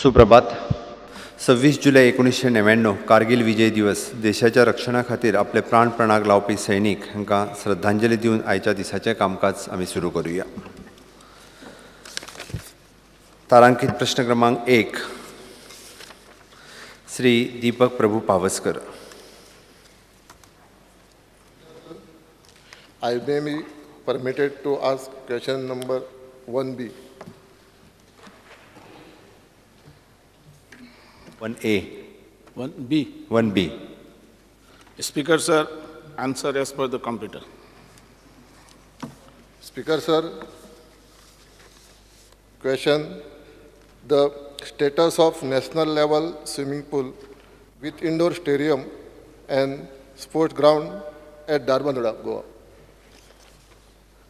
सुप्रभात. 26 जुलै 1999 कारगिल विजय दिवस. देशाच्या रक्षणा खातीर आपले प्राण प्रणाक लावपी सैनीक हांकां श्रद्धांजली दिवन आयच्या दिसाचें कामकाज आमी सुरू करूया. तारांकीत प्रश्न क्रमांक 1 श्री दीपक प्रभू Pawaskar. I may be permitted to ask question number 1B. 1A. 1B. 1B. Speaker sir, answer as per the computer. Speaker sir, question: the status of national level swimming pool with indoor stadium and sports ground at Darbandura, Goa.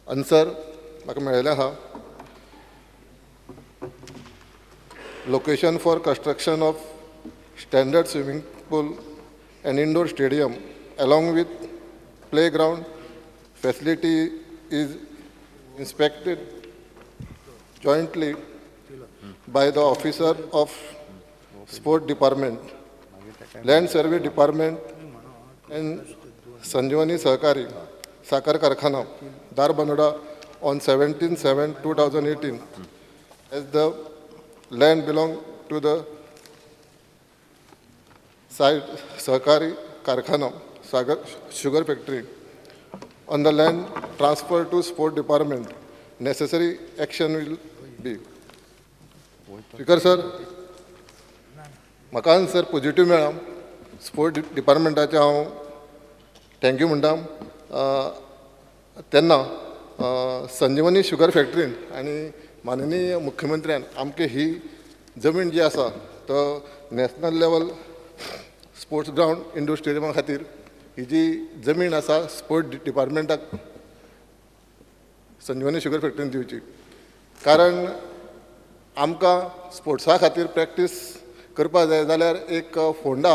Answer: म्हाका मेळिल्लें आहा. Location for construction of standard swimming pool and indoor stadium along with playground facility is inspected jointly by the officer of sport department, land survey department and Sanjivani Sahakari Sakar Karkhana, Darbandura on 17/7/2018 as the land belong to the site Sahakari Karkhana Sagar Sugar Factory. On the land transfer to sport department, necessary action will be. Speaker sir, म्हाका answer positive मेळ्ळा. Sport डिपार्टमेंटाचे हांव thank you म्हणटा. तेन्ना संजीवनी sugar फॅक्टरीन आनी माननीय मुख्यमंत्र्यान आमकां ही जमीन जी आसा तो national level sports ground indoor स्टेडियमा खातीर ही जी जमीन आसा स्पोर्ट डिपार्टमेंटाक संजीवनी शुगर फॅक्टरीन दिवची. कारण आमकां स्पोर्ट्सा खातीर प्रॅक्टीस करपा जाय जाल्यार एक फोंडा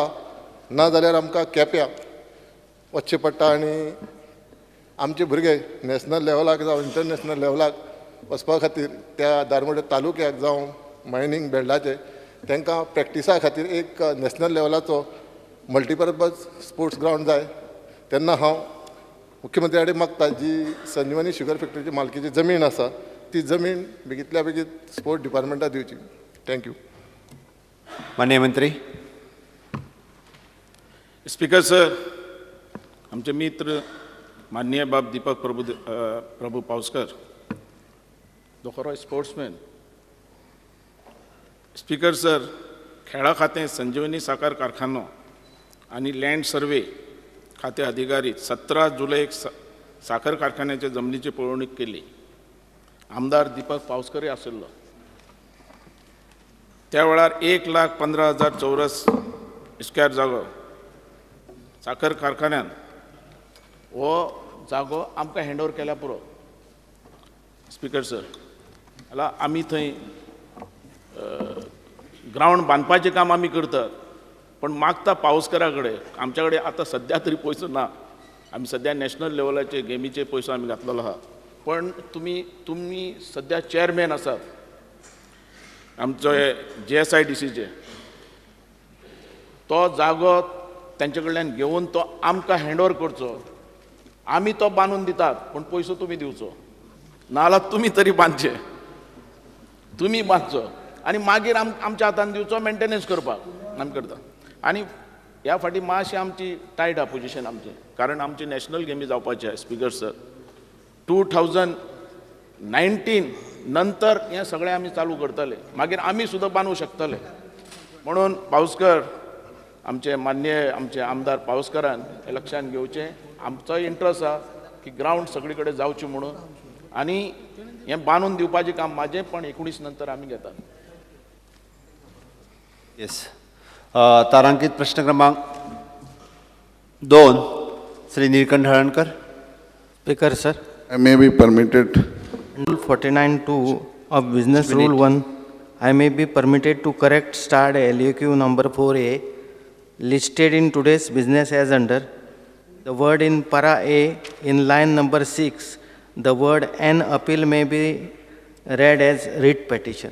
ना जाल्यार आमकां केप्यां वचचें पडटा आनी आमचे भुरगे नॅशनल लेवलाक जावं इंटरनॅशनल लेवलाक वचपा खातीर त्या दारमोडे तालुक्याक जावं मायनींग बेल्डाचे तांकां प्रॅक्टिसा खातीर एक नॅशनल लेवलाचो मल्टीपर्पज स्पोर्ट्स ग्राउंड जाय. तेन्ना हांव मुख्यमंत्री कडेन मागता जी संजीवनी शुगर फॅक्टरीची मालकीची जमीन आसा ती जमीन बेगींतल्या बेगीन स्पोर्ट डिपार्टमेंटाक दिवची. थँक्यू. माननीय मंत्री. स्पीकर सर, आमचे मित्र माननीय बाब दीपक प्रभू पावसकर, तो खरो स्पोर्ट्समॅन. स्पीकर सर, खेळा खातें संजीवनी साखर कारखानो आनी लँड सर्वे खाते अधिकारी 17 जुलैक साखर कारखान्याच्या जमनीची पळोवणी केली. आमदार दीपक पावसकरय आशिल्लो. त्या वेळार 1,15,000 चौरस स्क्वेअर जागो साखर कारखान्यान हो जागो आमकां हँड ओवर केल्या पुरो. स्पीकर सर, जाल्यार आमी थंय ग्राउंड बांदपाचें काम आमी करतात, पण मागता पावसकरा कडेन आमच्या कडेन आतां सद्या तरी पयसो ना. आमी सद्या नॅशनल लेवलाचे गेमीचे पयसो आमी घातलेलो आहा. पण तुमी सद्या चेअरमॅन आसात आमचो JSIDCचे. तो जागो तेंचे कडल्यान घेवन तो आमकां हँड ओवर करचो. आमी तो बांदून दितात, पण पयसो तुमी दिवचो. नाजाल्यार तुमी तरी बांदचे, तुमी बांदचो आनी मागीर आमच्या हातान दिवचो मेंटेनन्स करपाक आमी करता. आनी ह्या फाटी मातशी आमची टायट आहा पोजिशन आमचें, कारण आमची नॅशनल गेमी जावपाची आहा. स्पीकर सर, 2019 नंतर हें सगळें आमी चालू करतले, मागीर आमी सुद्दां बांदूं शकतले. म्हणून पावसकर, आमचे माननीय आमचे आमदार पावसकरान हें लक्षांत घेवचें. आमचोय इंट्रस्ट आहा की ग्राउंड सगळे कडेन जावचें म्हणून, आनी हें बांदून दिवपाचें काम म्हाजें पण 19 नंतर आमी घेतात. येस. तारांकीत प्रश्न क्रमांक 2 Shri Nilkanth Halankar. Speaker sir, I may be permitted. Rule 49(2) of Business Rule 1, I may be permitted to correct starred LUQ number 4A listed in today's business as under the word in para A in line number 6. The word "an appeal" may be read as writ petition.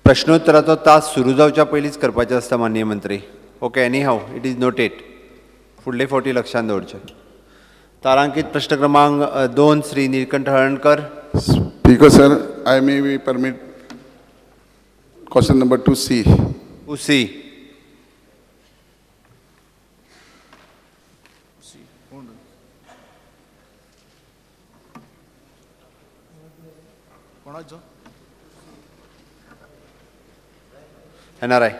प्रश्नोत्तराचो तास सुरू जावच्या पयलींच करपाचें आसता माननीय मंत्री. Okay, anyhow it is noted. फुडले फावटी लक्षांत दवरचें. तारांकीत प्रश्न क्रमांक 2 Shri Nilkanth Halarnkar. Speaker sir, I may be permit question number 2C. उसी. कोणाचो? NRI.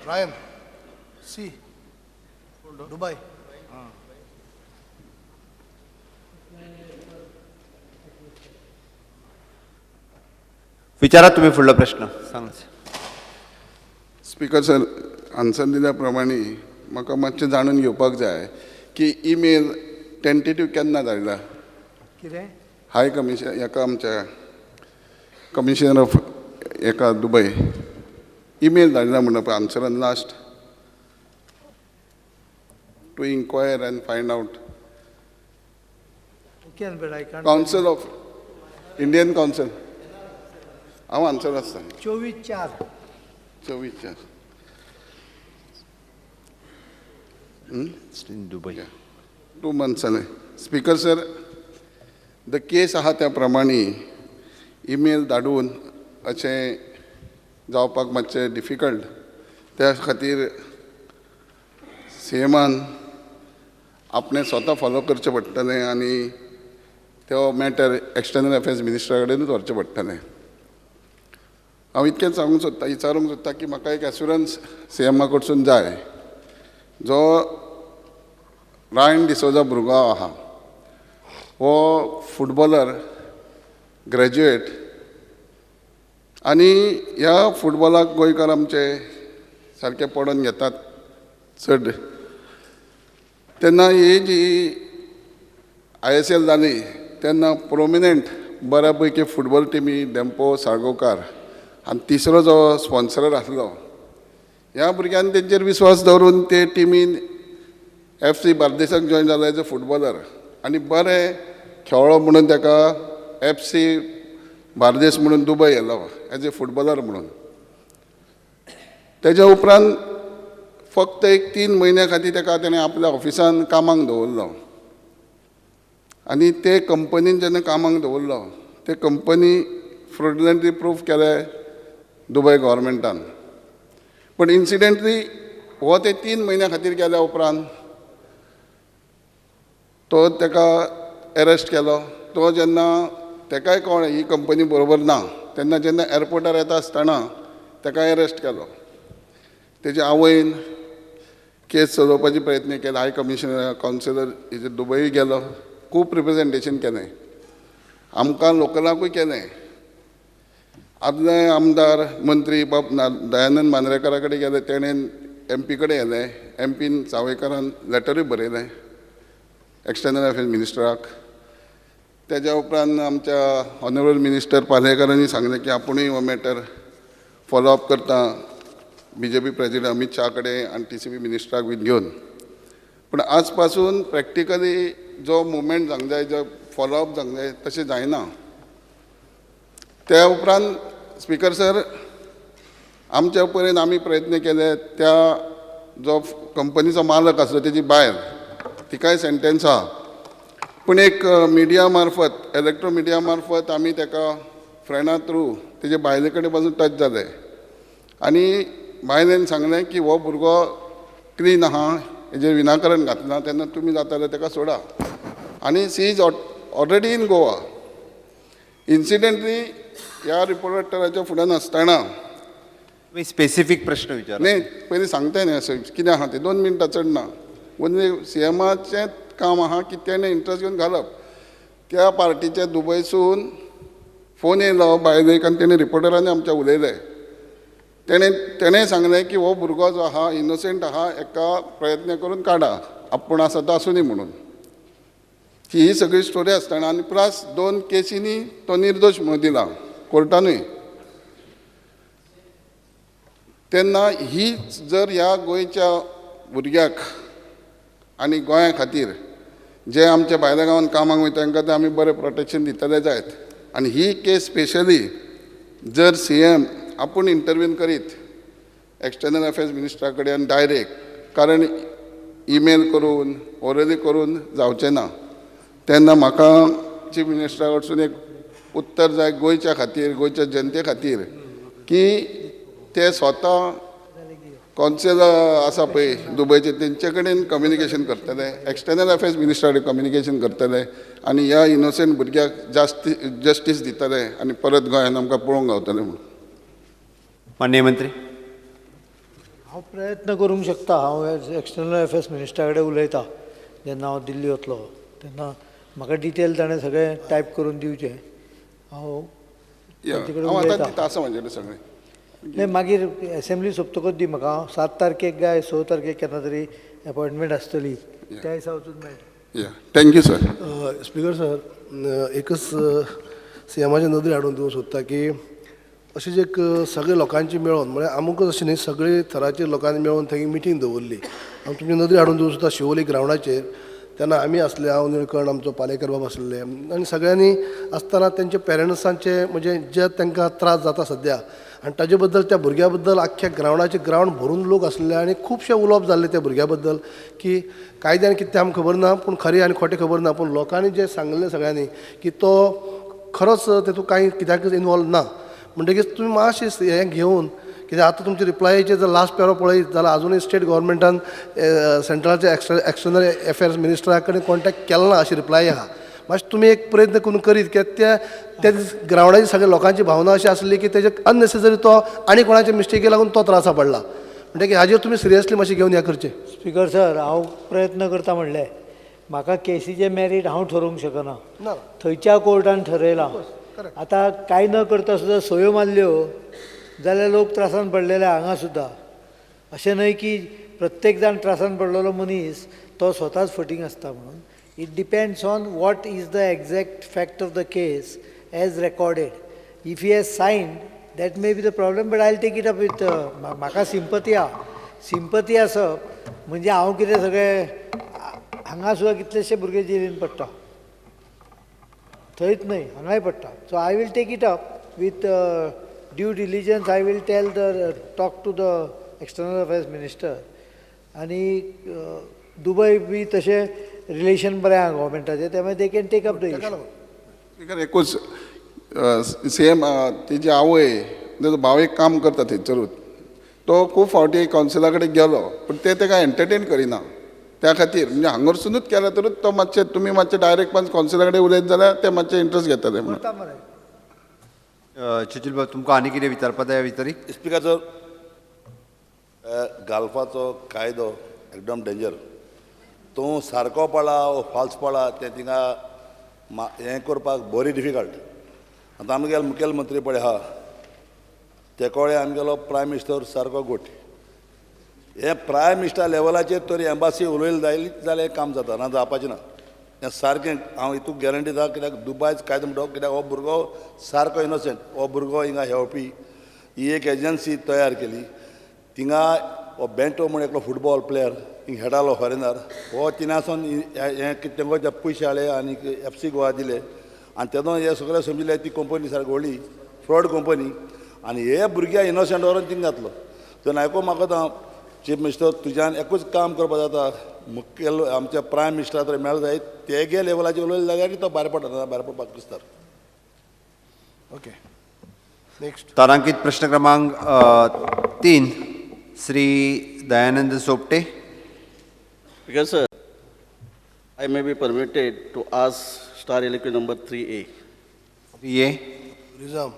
Ryan, C. Dubai. विचारात तुम्ही फुडलो प्रश्न सांगात. Speaker sir, आन्सर दिल्या प्रमाणे म्हाका मातशें जाणून घेवपाक जाय की ईमेल टेंटेटिव्ह केन्ना धाडला. कितें? हाय कमिशन हेका आमच्या कमिशनर ऑफ हेका दुबय ईमेल धाडला म्हणून आन्सरान last to inquire and find out. Can, but I can't. Council of Indian council हांव आन्सर आसता 24/4. 24 दुबय. 2 months जाले. स्पीकर सर, द केस आहा त्या प्रमाणे ईमेल धाडून अशें जावपाक मातशें डिफिकल्ट. त्या खातीर सीएमान आपणें स्वता फॉलो करचें पडटलें आनी तो मॅटर एक्सटर्नल अफेर्स मिनिस्टरा कडेनूच व्हरचें पडटलें. हांव इतकेंच सांगूंक सोदतां, विचारूंक सोदतां की म्हाका एक एश्युरन्स सीएमा कडसून जाय. जो रायन डिसोजा भुरगो आहा हो फुटबॉलर ग्रॅज्युएट आनी ह्या फुटबॉलाक गोंयकार आमचे सारके पडोवन घेतात चड. तेन्ना ही जी ISL जाली तेन्ना प्रोमिनंट बऱ्या पैकी फुटबॉल टिमी डेम्पो साळगांवकार आनी तिसरो जो स्पॉन्सरर आसलो ह्या भुरग्यान तेंचेर विस्वास दवरून ते टिमीन FC बार्देसाक जॉयन जालो एज अ फुटबॉलर आनी बरें खेळ्ळो म्हणून ताका FC बार्देस म्हणून दुबय येयलो एज ए फुटबॉलर म्हणून. तेज्या उपरांत फक्त एक 3 म्हयन्या खातीर ताका तेणें आपल्या ऑफिसान कामाक दवरलो आनी ते कंपनीन जेन्ना कामाक दवरलो ते कंपनी फ्रॉडुलंटली प्रूफ केले दुबय गव्हर्मेंटान. पण इन्सिडेंटली हो ते 3 म्हयन्या खातीर केल्या उपरांत तो ताका अरेस्ट केलो. तो जेन्ना ताकाय कळ्ळें ही कंपनी बरोबर ना तेन्ना जेन्ना एअरपोर्टार येता आसतना ताका अरेस्ट केलो. तेजे आवयन केस चलोवपाचे प्रयत्न केले. हाय कमिशनर कावन्सिलर हेजे दुबय गेलो, खूब रिप्रेझेंटेशन केलें, आमकां लोकलाकूय केलें. आदले आमदार मंत्री बाब दयानंद मांद्रेकारा कडेन गेले, तेणें MP कडेन गेले. MPन सावयकारान लेटरूय बरयलें एक्सटर्नल अफेर्स मिनिस्टराक. तेज्या उपरांत आमच्या ऑनरेबल मिनिस्टर पालयेकरांनी सांगलें की आपुणूय हो मॅटर फॉलोअप करता BJP प्रेजिडेंट अमित शाह कडेन आनी TCP मिनिस्टराक बीन घेवन. पूण आज पासून प्रॅक्टिकली जो मुवमेंट जावंक जाय, जो फॉलोअप जावंक जाय तशें जायना. त्या उपरांत स्पीकर सर आमच्या परेन आमी प्रयत्न केले. त्या जो कंपनीचो मालक आसलो तेजी बायल तिकाय सेंटेन्स आहा. पूण एक मिडिया मार्फत इलेक्ट्रो मिडिया मार्फत आमी ताका फ्रेंडा थ्रू तेजे बायले कडेन पासून टच जाले आनी बायलेन सांगलें की हो भुरगो क्लीन आहा, हेजेर विनाकारण घातला, तेन्ना तुमी जाता जाल्यार ताका सोडा. आनी she is already in Goa. Incidentally ह्या रिपोर्टराच्या फुड्यान आसतना तुम्ही स्पेसिफिक प्रश्न विचार. न्ही पयलीं सांगताय न्ही अशें कितें आहा तें 2 मिनटां चड ना. ओन्ली सीएमाचें काम आहा की तेणें इंट्रस्ट घेवन घालप. त्या पार्टीच्या दुबयसून फोन येयलो बायलेक आनी तेणें रिपोर्टरांनी आमच्या उलयलें. तेणें सांगलें की हो भुरगो जो आहा इनोसेंट आहा, हेका प्रयत्न करून काडा, आपूण आसा तो आसूं न्ही म्हणून. ही सगळी स्टोरी आसतना आनी प्लस 2 केसींनी तो निर्दोश म्हणून दिला कोर्टानूय. तेन्ना ही जर ह्या गोंयच्या भुरग्याक आनी गोंया खातीर जे आमच्या भायल्या गांवांत कामाक वयता तांकां ते आमी बरें प्रोटेक्शन दितले जायत. आनी ही केस स्पेशली जर CM आपूण इंटरव्यून करीत एक्सटर्नल अफेअर्स मिनिस्टरा कडेन डायरेक्ट, कारण ईमेल करून ओरली करून जावचें ना. तेन्ना म्हाका चीफ मिनिस्टरा कडसून एक उत्तर जाय गोंयच्या खातीर, गोंयच्या जनते खातीर, की ते स्वता कॉन्सेल आसा पळय दुबयचे तेंचे कडेन कम्युनिकेशन करतले, एक्सटर्नल अफेअर्स मिनिस्टरा कडेन कम्युनिकेशन करतले आनी ह्या इनोसंट भुरग्याक जस्टीस दितले आनी परत गोंयांत आमकां पळोवंक गावतलें म्हणून. माननीय मंत्री. हांव प्रयत्न करूंक शकता. हांव एक्सटर्नल अफेअर्स मिनिस्टरा कडेन उलयतां जेन्ना हांव दिल्ली वतलो तेन्ना म्हाका डिटेल ताणें सगळें टायप करून दिवचें. हांव ताचे कडेन हांव आतां उलयतां. दिता आसा म्हजें सगळें. नाही, मागीर असेंब्ली सोंपतकच दी म्हाका. 7 तारखेक काय 6 तारखेक केन्ना तरी अपॉयंटमेंट आसतली, त्या दिसा वचून मेळटा. Thank you sir. स्पीकर सर, एकच सीएमाचे नदरी हाडून दिवंक सोदता की अशें जे सगळे लोकांची मेळोन, म्हळ्यार अमुकूच अशें न्ही, सगळे थरांचीर लोकांनी मेळोन थंय मिटींग दवरली. हांव तुमची नदरी हाडून दिवंक सोदता शिवोली ग्रावंडाचेर. तेन्ना आमी आसले, हांव निळकंठ, आमचो पालेकर बाब आसले, आनी सगळ्यांनी आसतना तेंचे पेरंट्सांचे म्हणजे जे तांकां त्रास जाता सद्या, आनी ताजे बद्दल त्या भुरग्या बद्दल आख्ख्या ग्रावंडाचे ग्रावंड भरून लोक आसले आनी खुबशे उलोवप जाल्ले त्या भुरग्या बद्दल की कायद्यान कितें आमकां खबर ना, पूण खरें आनी खोटें खबर ना, पूण लोकांनी जे सांगलें सगळ्यांनी की तो खरोच तातूंत कांय कित्याकच इनवॉल्व ना. म्हणटकीर तुमी मातशें हें घेवन, कित्याक आतां तुमच्या रिप्लायाचेर जर लास्ट पेरो पळयत जाल्यार अजुनूय स्टेट गव्हर्मेंटान सेंट्रलाच्या एक्सटर्नल अफेअर्स मिनिस्टरा कडेन कॉन्टॅक्ट केलो ना अशी रिप्लाय आहा. मातशें तुमी एक प्रयत्न करून करीत, कित्याक त्या ग्रावंडाची सगळ्या लोकांची भावना अशी आसली की तेजे अननेसेसरी तो आनी कोणाच्या मिस्टेकी लागून तो त्रासा पडला. म्हणटकीर हाजेर तुमी सिरियसली मातशें घेवन हें करचें. स्पीकर सर, हांव प्रयत्न करता म्हणलें. म्हाका केसीचे मेरीट हांव ठरोवंक शकना, ना थंयच्या कोर्टान ठरयलां. आतां कांय न करता सुद्दां सयो मारल्यो जाल्यार लोक त्रासान पडलेले हांगा सुद्दां. अशें न्हय की प्रत्येक जाण त्रासान पडलेलो मनीस तो स्वताच फटींग आसता म्हणून. It depends on what is the exact fact of the case as recorded. If he has signed that may be the problem, but I will take it up with. म्हाका सिंपती आसप म्हणजे हांव कितें सगळें हांगा सुद्दां कितलेशे भुरगे जेलीन पडटा, थंयच न्हय हांगाय पडटा. So I will take it up with due diligence. I will tell talk to the external affairs minister. आनी दुबय बी तशें रिलेशन बरें आहा गव्हर्मेंटाचें, त्यामुळे they can take up the issue. Speaker, एकूच सेम तेजी आवय, तेजो भाव एक काम करता थंयसरूच, तो खूब फावटी कावन्सिला कडेन गेलो पूण ते ताका एंटरटेन करिना. त्या खातीर म्हणजे हांगरसुनूच केल्या तरूच तो मातशें तुमी मातशें डायरेक्ट कावन्सिला कडेन उलयत जाल्यार ते मातशें इंट्रस्ट घेतले म्हणून. चुचुल बाब, तुमकां आनी कितें विचारपाक जाय विचारी? स्पीकर सर, गाल्फाचो कायदो एकदम डेंजर. तो सारको पडला वो फाल्स पडला तें थिंगा हें करपाक बरी डिफिकल्ट. आतां आमगेलो मुखेलमंत्री पळय आहा ते कडेन आमगेलो प्रायम मिनिस्टर सारको गोट. हे प्रायम मिनिस्टर लेवलाचेर तरी एम्बासी उलयली जायली जाल्यार काम जाता, ना जावपाचें ना. हें सारकें हांव हितून गॅरंटी दिता. कित्याक दुबयच कायदो म्हणटा, कित्याक हो भुरगो सारको इनोसंट. हो भुरगो हिंगा येवपी ही एक एजन्सी तयार केली. थिंगा हो बेंटो म्हूण एकलो फुटबॉल प्लेयर हिंगा खेळटालो फॉरेनर. हो तिनासून हें तेंको पयशे हाडले आनी FC गोवा दिले आनी तेदो हे सगळें समजिल्लें ती कंपनी सारकी व्हडली फ्रॉड कंपनी. आनी हे भुरग्या इनोसंट व्हरून थिंगा घातलो. तेन्ना आयकूंक म्हाका चीफ मिनिस्टर तुज्यान एकूच काम करपाक जाता, मुखेल आमच्या प्रायम मिनिस्टरा कडेन मेळ जाय, तेगे लेवलाचेर उलयले जाल्यार तो भायर पडटा, भायर पडपाक दिसता. Okay, next. तारांकीत प्रश्न क्रमांक 3 Shri Dayanand Sopte. Because sir, I may be permitted to ask star LQ number 3A. 3A. रिझम.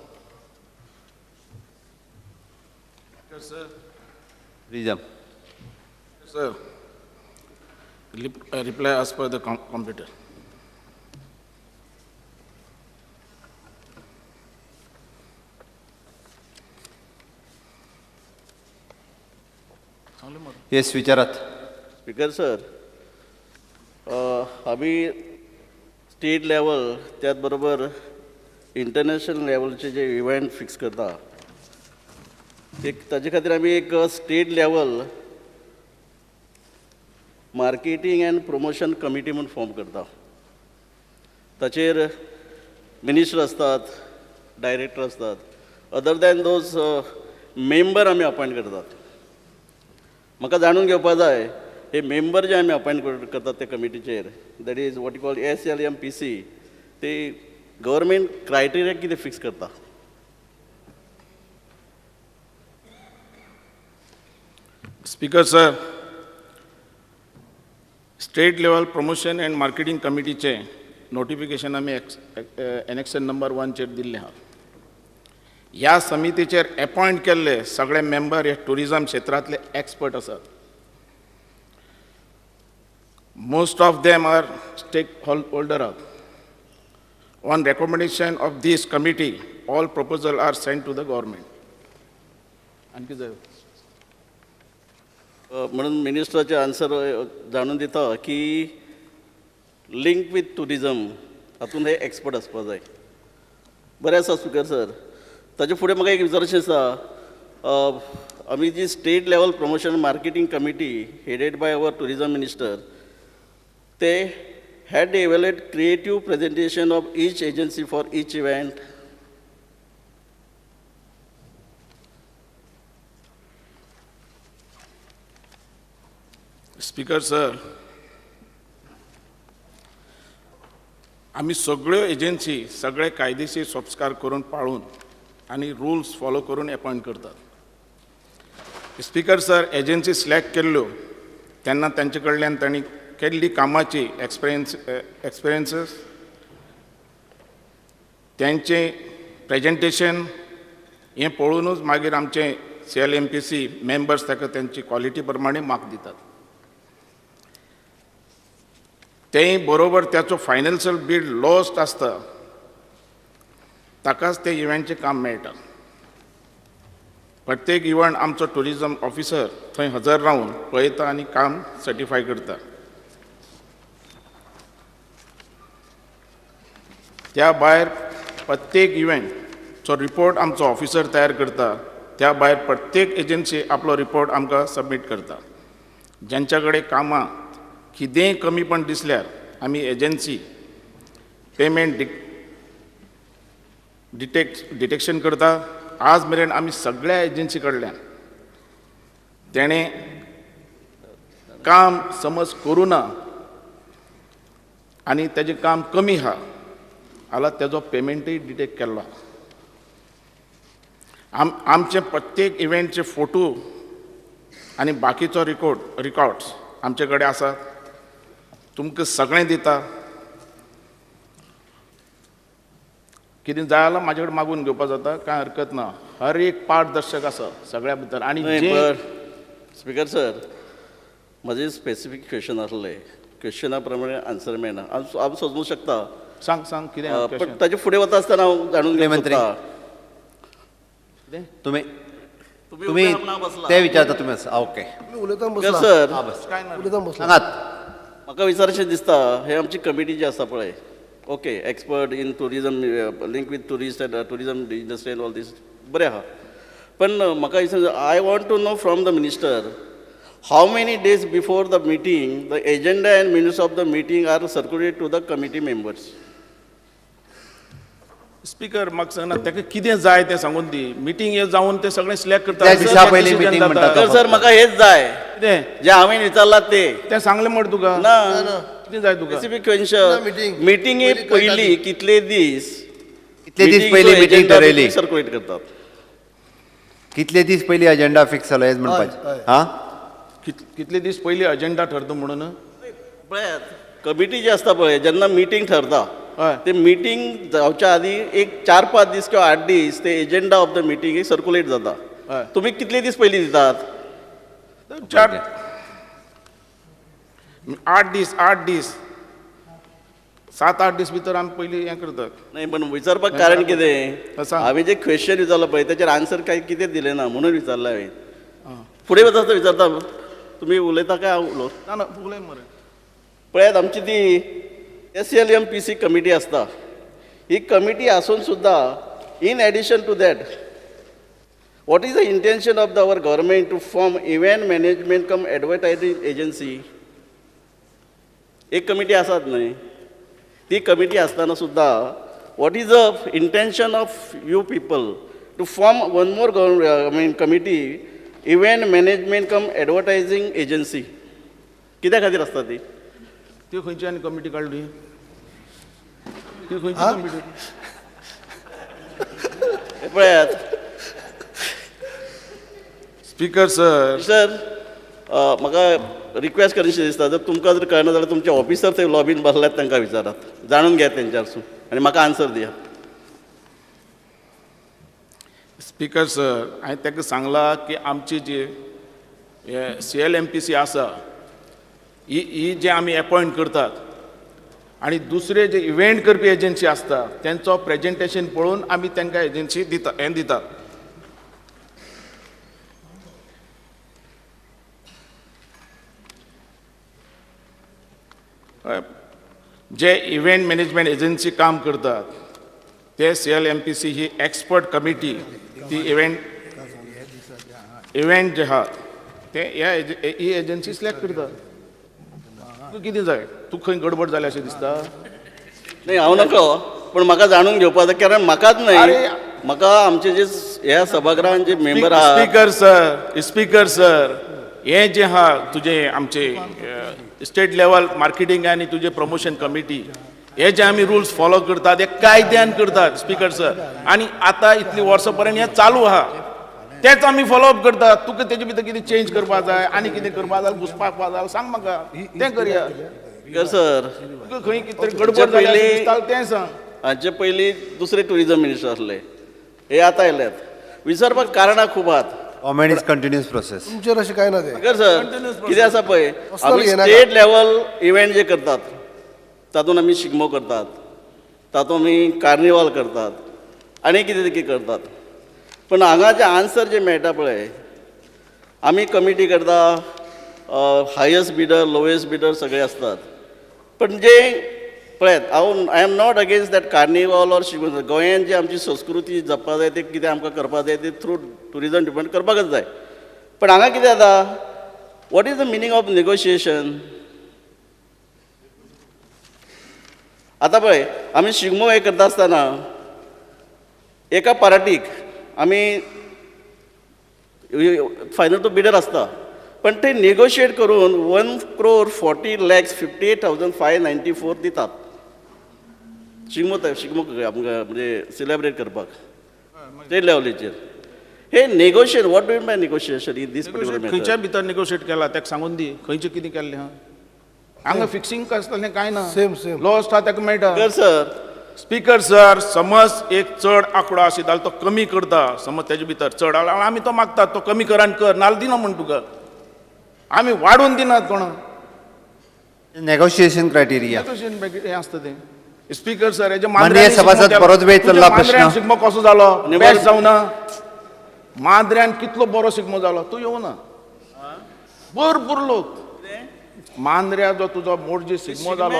रिजम. Sir, reply as per the computer. Yes, विचारात. Speaker sir, आम्ही स्टेट लेवल त्याचबरोबर इंटरनॅशनल लेवलचे जे इव्हेंट फिक्स करता ताजे खातीर आमी एक state level marketing and promotion committee म्हणून फॉर्म करता. ताचेर मिनिस्टर असतात, डायरेक्टर असतात, अदर दॅन दोज मेंबर आमी अपॉयंट करतात. म्हाका जाणून घेवपा जाय हे मेंबर जे आमी अपॉयंट करतात ते कमिटीचेर, that is what you call SLMPC, ते गव्हर्मेंट क्रायटेरिया कितें फिक्स करता? Speaker sir, state level promotion and marketing कमिटीचे नोटिफिकेशन आमी एनेक्शन नंबर 1 चेर दिल्ले आहा. ह्या समितीचेर अपॉयंट केल्ले सगळे मेंबर हे टुरिझम क्षेत्रांतले एक्सपर्ट आसात. Most of them are stakeholder आहात. On recommendation of this committee all proposal are send to the government. आणखी जाय म्हणून मिनिस्टराचे आन्सर जाणून दिता की लिंक विथ टुरिझम हातूंत हे एक्सपर्ट आसपा जाय. बरें आसा स्पीकर सर. ताचे फुडें म्हाका एक विचारचें आसा, आमी जी state level promotion marketing committee headed by our tourism minister, ते had evaluate creative presentation of each agency for each event. Speaker sir, आम्ही सगळ्यो एजन्सी सगळे कायदेशीर संस्कार करून पाळून आणि रूल्स फॉलो करून अपॉइंट करतात. स्पीकर सर, एजन्सी सिलेक्ट केल्ल्यो तेन्ना तांचे कडल्यान तांणी केल्ली कामाची एक्सपिरियन्सीस, त्यांचे प्रेजेंटेशन हें पळोवनूच मागीर आमचे CLMPC मेंबर्स ताका त्यांची क्वॉलिटी प्रमाणे मार्क दितात. तेय बरोबर त्याचो फायनान्शियल बीड लॉस्ट आसता ताकाच ते इव्हेंटचें काम मेळटा. प्रत्येक इव्हेंट आमचो टुरिझम ऑफिसर थंय हजर रावन पळयता आनी काम सर्टिफाय करता. त्या भायर प्रत्येक इव्हेंटचो रिपोर्ट आमचो ऑफिसर तयार करता. त्या भायर प्रत्येक एजन्सी आपलो रिपोर्ट आमकां सबमीट करता. ज्यांच्या कडेन कामां कितेंय कमीपण दिसल्यार आमी एजन्सी पेमेंट डिटेक्शन करता. आज मेरेन आमी सगळ्या एजन्सी कडल्यान तेणें काम समज करूं ना आनी तेजें काम कमी आहा जाल्यार तेजो पेमेंटूय डिटेक्ट केल्लो. आमचे प्रत्येक इव्हेंटचे फोटो आनी बाकीचो रिकॉर्ड्स आमचे कडेन आसात. तुमकां सगळें दिता. कितें जाय जाल्यार म्हाजे कडेन मागून घेवपाक जाता, कांय हरकत ना. हर एक पारदर्शक आसा सगळ्या भितर. आनी स्पीकर सर, म्हजें स्पेसिफीक क्वेश्चन आसलें, क्वेश्चना प्रमाणे आन्सर मेळना. हांव सोदूंक शकता? सांग कितें. पण ताचे फुडें वता आसतना हांव जाणून घेवंक मंत्री. सोदतां. तुम्ही उबे रावना बसला. ते विचारता तुम्ही. ओके उलयता स्पीकर बसला सर, उलयता बसला सांगात. म्हाका विचारचें दिसता, हे आमची कमिटी जी आसा पळय, okay, expert in tourism, link with tourist and tourism industry and all this, बरें आहा. पण म्हाका विचार, I want to know from the minister, how many days before the meeting the agenda and minutes of the meeting are circulated to the committee members. Speaker म्हाका सांगना ताका कितें जाय तें सांगून दी. मिटींग हे जावन ते सगळें सिलेक्ट करता. त्या दिसा पयलीं meeting म्हणटात. तर सर, म्हाका हेच जाय कितें जे हांवें विचारलां ते. तें सांगलें म्हण तुका. ना, कितें जाय तुका. Specific question. मिटींगे पयलीं कितले दीस कितले दीस पयलीं मिटींग ठरयली, सर्क्युलेट करतात? कितले दीस पयलीं अजेंडा फिक्स जालो हेच म्हणपाचें. हां, कितले दीस पयलीं अजेंडा ठरता म्हणून. पळयात, कमिटी जी आसता पळय, जेन्ना मिटींग ठरता हय, ते मिटींग जावच्या आदी एक 4-5 दीस किंवा 8 दीस ते agenda of the meeting circulate जाता. हय. तुम्ही कितले दीस पयलीं दितात? 8 दीस 7-8 दीस भितर आमी पयलीं हें करतात. नाही, पण विचारपाक कारण कितें, सांग. हांवें जे क्वेश्चन विचारलो पळय त्याचेर आन्सर काय कितें दिलें ना म्हणून विचारलें हांवें. फुडें वता आसतना विचारता, तुमी उलयता काय हांव उलोवं? ना ना उलय मरे. पळयात, आमची ती SLMPC कमिटी आसता, ही कमिटी आसून सुद्धा in addition to that, what is the intention of the our government to form event management cum advertising agency? एक कमिटी आसात न्हय, ती कमिटी आसतना सुद्धा what is the intention of you people to form one more committee, event management cum advertising agency. कित्या खातीर आसता ती? ती खंयची आनी कमिटी काडली? ती खंयची कमिटी? पळयात स्पीकर सर, सर म्हाका रिक्वेस्ट करचें दिसता, जर तुमकां जर कळना जाल्यार तुमचे ऑफिसर थंय लॉबीन बसल्यात तांकां विचारात, जाणून घेयात तेंच्यारसून आनी म्हाका आन्सर दियात. स्पीकर सर, हांवें ताका सांगलां की आमची जी CLMPC आसा ही जे आमी अपॉयंट करतात आनी दुसरे जे इव्हेंट करपी एजन्सी आसता तेंचो प्रेजेंटेशन पळोवन आमी तांकां एजन्सी दितात. जे इव्हेंट मॅनेजमेंट एजन्सी काम करतात ते CLMPC ही एक्सपर्ट कमिटी ती इव्हेंट जे आहात ते ही एजन्सी सिलेक्ट करतात. तूं कितें जाय? तूं खंय गडबड जाल्या अशें दिसता? नाही हांव नको, पण म्हाका जाणून घेवपाक जाय, कारण म्हाकाच न्हय, म्हाका आमचे जे ह्या सभागृहान जे मेंबर आहात. स्पीकर सर, हे जे आहा तुजे आमचे स्टेट लेवल मार्केटिंग आनी तुजे प्रमोशन कमिटी, हे जे आमी रुल्स फॉलो करतात हे कायद्यान करतात स्पीकर सर, आनी आतां इतली वर्सां पर्यंत हे चालू आहा, तेच आमी फॉलोअप करतात. तुका तेजे भितर कितें चेंज करपाक जाय आनी कितें करपाक जाय, घुसपाक जाय, सांग म्हाका, तें करया. स्पीकर सर, तुका खंय कितें गडबड जाल्या अशें दिसता तें सांग. हाचे पयलीं दुसरे टुरिजम मिनिस्टर आसले, हे आतां आयल्यात. विचारपाक कारणां खूब आहात. Comment is continuous process. तुमचेर अशें कांय ना तें. स्पीकर सर, कितें आसा पळय, आमी घेनाका. स्टेट लेवल इव्हेंट जे करतात तातूंत आमी शिगमो करतात, तातूंत आमी कार्निवाल करतात आनी कितें करतात, पण हांगा जे आन्सर जे मेळटा पळय, आमी कमिटी करता, हायेस्ट बिडर लोवेस्ट बिडर सगळे असतात, पण जे पळयात, I am not against that carnival or Shigmo. गोंयांत जी आमची संस्कृती जपपाक जाय, ते कितें आमकां करपाक जाय ते थ्रू टुरिजम डिपार्टमेंट करपाकच जाय. पण हांगा कितें जाता, what is the meaning of negotiation? आतां पळय, आमी शिगमो हे करता आसतना एका पार्टीक आमी फायनल तो बिडर आसता, पण ते नेगोशिएट करून 1,40,40,58,594 दितात शिगमो आमकां म्हणजे सेलेब्रेट करपाक स्टेट लेवलीचेर. हे negotiate, what do mean by negotiation in this particular खंयच्या भितर नेगोशिएट केला तेका सांगून दी, खंयचें कितें केल्लें हा? हांगा फिक्सिंग आसतलें कांय ना, सेम लॉ आसता तेका मेळटा. सर, स्पीकर सर, समज एक चड आंकडो आशी जाल्यार तो कमी करता, समज तेजे भितर चड आमी तो मागतात तो कमी कर आनी कर, नाल्यार दिना म्हण तुका, आमी वाडोवन दिनात कोणाक. Negotiation criteria. हें आसता तें. स्पीकर सर, हेजे माननीय सभासद परत वेळ चल्ला प्रश्न. शिगमो कसो जालो? बेस्ट जावना? मांद्र्यान कितलो बरो शिगमो जालो, तूं येवना. भरपूर लोक मांद्र्या जो तुजो मोडजी शिगमो जालो,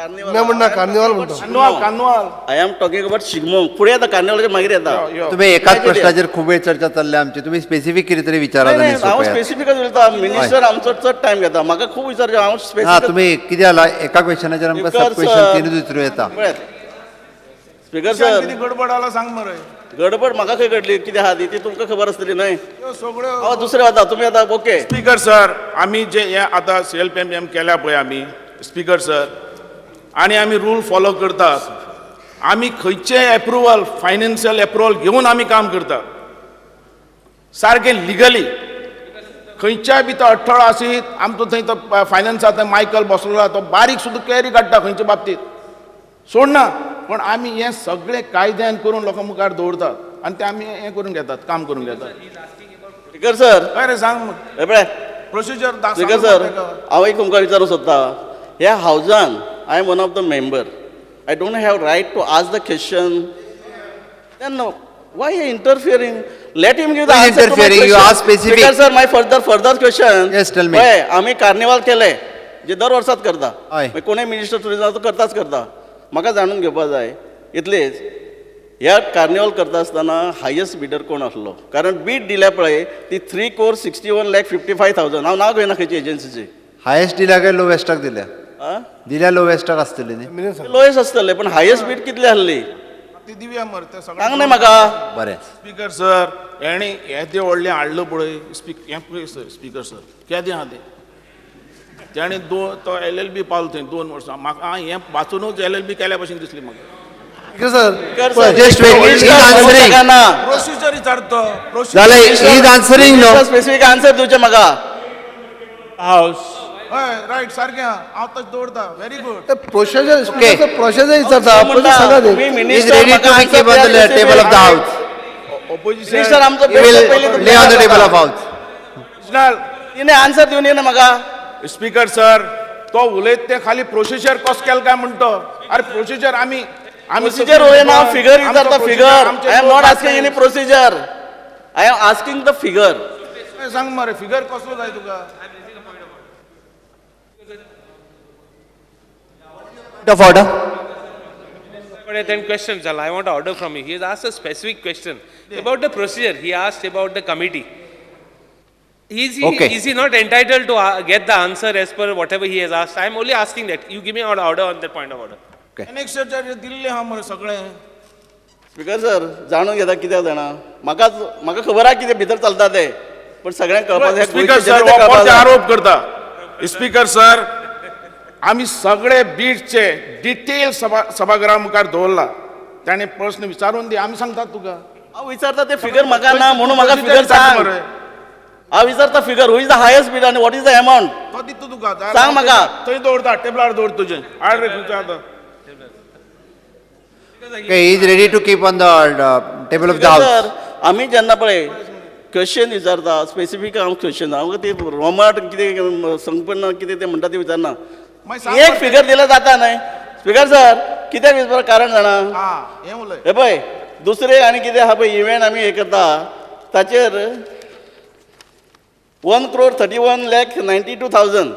मी म्हणना कार्निवाल म्हणतो. Carnival I am talking about Shigmo. फुडें येता कार्निवालाचे मागीर येता. तुम्ही एकाच प्रश्नाचेर खूब वेळ चर्चा चल्ल्या आमची. तुम्ही स्पेसिफीक कितें तरी विचारात आनी हांव सोंपयात. स्पेसिफीकच उलयता. मिनिस्टर आमचो चड टायम घेता, म्हाका खूब विचारचें. हांव हा, स्पेसिफीक तुम्ही कितें जाला एका क्वेश्चनाचेर आमकां सब क्वेश्चन तीनच विचारूं येता. स्पीकर सर, कितें गडबड आला सांग मरे. गडबड म्हाका खंय घडली, कितें आहा ती तुमकां खबर आसतली न्हय. सगळ्यो हांव दुसरें वता, तुमी आतां ओके. स्पीकर सर, आमी जे हे आतां CLPM केल्या पळय आमी, स्पीकर सर, आनी आमी रूल फॉलो करतात, आमी खंयचेय एप्रुवल, फायनान्शियल एप्रुवल घेवन आमी काम करतात सारकें लिगली. खंयच्याय भितर अडथळो आसीत, आमचो थंय तो फायनान्साचो मायकल बसलो तो बारीक सुद्दां क्वेरी काडटा खंयच्या बाबतींत, सोडना. पण आमी हें सगळें कायद्यान करून लोकां मुखार दवरतात आनी ते आमी हें करून घेतात, काम करून घेतात. स्पीकर सर, काय रे सांग प्रोसिजर. स्पीकर सर, हांव एक तुमकां विचारूंक सोदता. ह्या हावजान I am one of the member. I don't have right to ask the question. Then why you interfering? Let him give the Who is answer to my interfering? You question. ask specific. Speaker sir, my further question. Yes, tell me. पळय, आमी carnival केले जे दर वर्सात करता, हय. कोणूय minister tourism करताच करता. म्हाका जाणून घेवपाक जाय इतलेच, ह्या कार्निवाल करता आसतना हायेस्ट बिडर कोण आसलो? कारण बीड दिल्या पळय ती 3,61,55,000. हांव नांव घेयना खंयची एजन्सीची. हायेस्ट दिल्या काय लोवेस्टाक दिल्या? दिल्या लोवेस्टाक आसतली न्ही. लोयस आसतले, पण हायेस्ट बीड कितली आहली? ती दिवया मर ते सांग सगळ्यांक न्ही म्हाका बरें स्पीकर सर हेणी येदे व्हडलें हाडलं पळय स्पीकर सर केदें आहा तें ताणें तो LLB पावलो थंय 2 वर्सां म्हाका हें वाचूनच LLB केल्या भशेन दिसली म्हाका Well, just wait. He's answering. Procedure विचारतो जाल्यार he's answering न्हू. स्पेसिफीक आन्सर दिवचे म्हाका हय रायट सारकें आहा हांव तशें दवरता very good procedure Okay. Procedure विचारता प्रोसिजर सांगा ते. He's ready to be kept on the table of the house. Opposition minister आमचो He will lay on the table of house. तिने आन्सर दिवन येना म्हाका स्पीकर सर तो उलयत ते खाली प्रोसिजर कस केलं काय म्हणतो अरे प्रोसिजर आम्ही प्रोसिजर होईना फिगर विचारता figure I am not asking any procedure I am asking the figure सांग मरे फिगर कसलो जाय तुका Point of order. But then question, Jal, I want to order from you. He has asked a specific question about the procedure. He asked about the committee. Okay. Is he not entitled to get the answer as per whatever he has asked? I am only asking that. You give me an order on that point of order. अनेक दिल्ले हा मरे सगळे speaker sir जाणून घेता कित्याक जाणा म्हाका खबर आहा कितें भितर चलता ते पण सगळ्यांक कळपाक जाय स्पीकर गोंयचे सर जनतेक कळपाक वापरचे जाय. आरोप करता स्पीकर सर आम्ही सगळे बीटचे डिटेल सभागृहा मुखार दवरला त्याने प्रश्न विचारून दी आम्ही सांगतात तुका हांव विचारता ते फिगर म्हाका ना म्हणून म्हाका Procedure फिगर सांग मरे. हांव विचारता figure who is the highest Beed आनी वॉट इज द एमाउंट तो दिता तुका सांग म्हाका. थंय दवरता टेबलार दवर तुजे हाड रे खंयचो आतां Okay, he is ready to keep on the table of the house. Sir आमी जेन्ना पळय क्वेश्चन विचारता स्पेसिफीक हांव क्वेश्चन हांव ते रोमाट कितें संपन्न कितें ते म्हणटा ते विचारना मागीर सांग एक मरे. फिगर दिलं जाता न्हय स्पीकर सर कित्याक विचारपाक कारण जाणा हा हें उलय हे पळय दुसरे आनी कितें आहा पळय इव्हेंट आमी हे करता ताचेर 1,31,92,000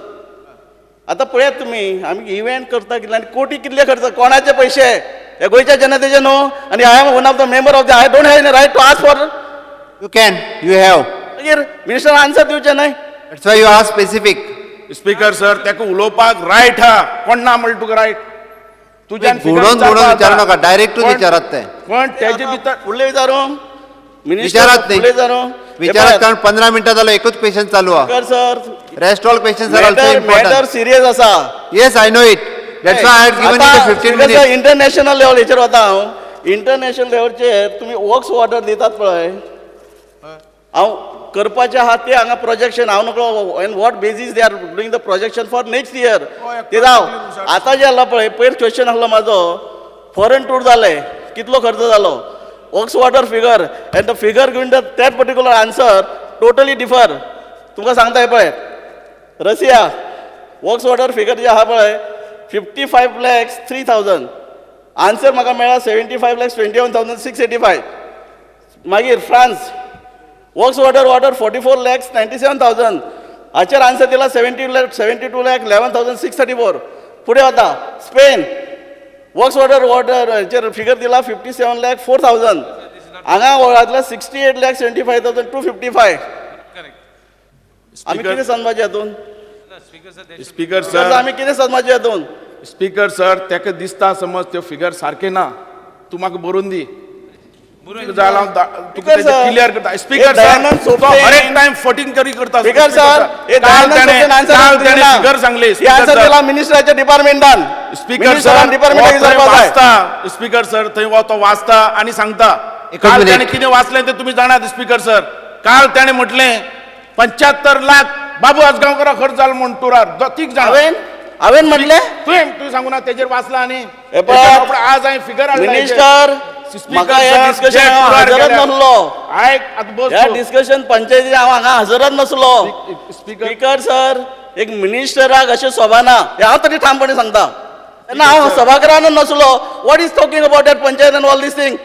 आतां पळयात तुमी आमी इव्हेंट करता कितले आनी कोटी कितले खर्च कोणाचे पयशे हे गोंयच्या जनतेचे न्हू आनी I am one of the member of the I don't have any right to ask for You can. You have. मागीर मिनिस्टर आन्सर दिवचे न्हय That's why you ask specific. Speaker sir तेका उलोवपाक रायट हा कोण ना म्हणटा तुका रायट तुज्यान घुडोवन विचारू नका डायरेक्ट विचारात ते पण तेजे भितर फुडले विचारू विचारात नाही. फुडले विचारू विचारात कारण 15 मिनिटां जालो एकूच क्वेश्चन चालू आहे sir rest all questions are also matter important serious आसा yes I know it that's why I had given you the 15 minutes international लेवलचेर वता हांव इंटरनॅशनल लेवलचेर तुमी वर्क्स ऑर्डर दितात पळय हांव करपाचें आहा ते हांगा प्रोजेक्शन हांव नकळो and what basis they are doing the projection for next year ते जाव आतां जे आसला पळय पयर क्वेश्चन आसलो म्हाजो फॉरेन टूर जाले कितलो खर्च जालो works order figure end the figure given the that particular answer totally differ तुमकां सांगता हे पळय रशिया वर्क्स ऑर्डर फिगर जे आहा पळय 55,03,000 आन्सर म्हाका मेळ्ळा 75,21,685 मागीर फ्रांस वर्क्स ऑर्डर 44,97,000 हाचेर आन्सर दिला 72,11,634 फुडें वता स्पेन वर्क्स ऑर्डर हाचेर फिगर दिला 57,04,000 हांगा वळांतल्या 68,75,255 आमी कितें समजाचें हातून स्पीकर सर सर आमी कितें समजाचें हातून स्पीकर सर तेका दिसता समज त्यो फिगर सारखे ना तू म्हाका बरोवन दी जाला Speaker sir, क्लियर करता हे स्पीकर दयानंद सर तो सोपटे- हर एक टाइम फटिंग करी करता स्पीकर सर हे काल दयानंद त्याने सोपटेन आन्सर दिला. फिगर सांगले हे स्पीकर आन्सर सर दिला मिनिस्टराच्या डिपार्टमेंटान स्पीकर सर डिपार्टमेंटाक विचारपाक जाय वाचता स्पीकर सर थंय तो वाचता आणि सांगता एकच काल मिनिट. त्याने किती वाचले ते तुम्ही जाणात स्पीकर सर काल त्याने म्हटले 75 लाख बाबू आजगावकरा खर्च झाला म्हणून टुरार तीक जाण हांवेन म्हटले तुम्ही सांगू ना त्याचेर वाचला आणि हे पळय, त्याच्यावर आज हांवें फिगर मिनिस्टर म्हाका हे डिस्कशन हजरच नसलो ऐक आता बस ह्या तू. डिस्कशन पंचायतीन हांव हांगा हजरच नसलो स्पीकर स्पीकर सर एक मिनिस्टराक अशें शोभना हे हांव तरी ठामपणे सांगता तेन्ना हांव सभागृहान नसलो what is talking about that panchayat and all these thing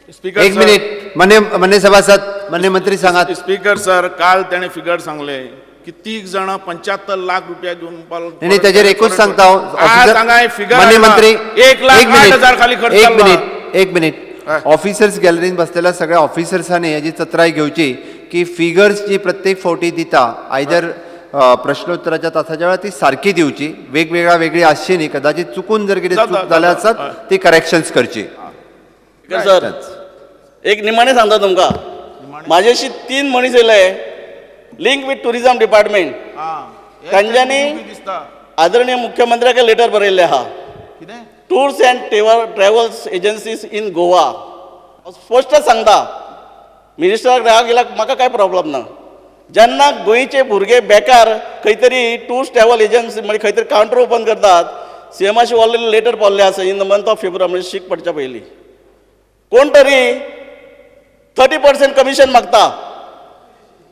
speaker एक सर, मिनिट मान्य सभासद मान्य मंत्री सांगात स्पीकर सर काल त्याने फिगर सांगले की 30 जण 75 लाख रुपया घेऊन नाही त्याचेर एकूच सांगता हांव. ऑफिसर- फिगर मान्य मंत्री 1,08,000 खाली खर्च झाला. एक मिनिट ऑफिसर्स गॅलरीन बसलेल्या सगळ्या ऑफिसर्सांनी याची चत्राई घेवची की फिगर्स जी प्रत्येक फावटी दिता आयदर प्रश्नोत्तराच्या तासाच्या वेळार ती सारखी दिवची वेगळी आसची न्ही कदाचित चुकून जर कितें जाता, चूक जाल्या जाता. आसत ती करेक्शन्स करची सर एक निमाणे सांगता तुमकां म्हाजेशी 3 मनीस येयले लिंक विथ टुरिझम डिपार्टमेंट तांच्यांनी आदरणीय मुख्यमंत्र्याक लेटर बरयल्लें आहा tours and travels agencies in Goa स्पश्ट सांगता मिनिस्टराक राग गेल्याक म्हाका काय प्रॉब्लेम ना जेन्ना गोंयचे भुरगे बेकार खंय तरी टूर्स ट्रॅव्हल एजन्सी म्हणजे खंय तरी कावंटर ओपन करतात सीएमाची ऑलरेडी लेटर पावल्लें आसा in the month of February म्हणजे शीक पडच्या पयलीं कोण तरी 30% कमिशन मागता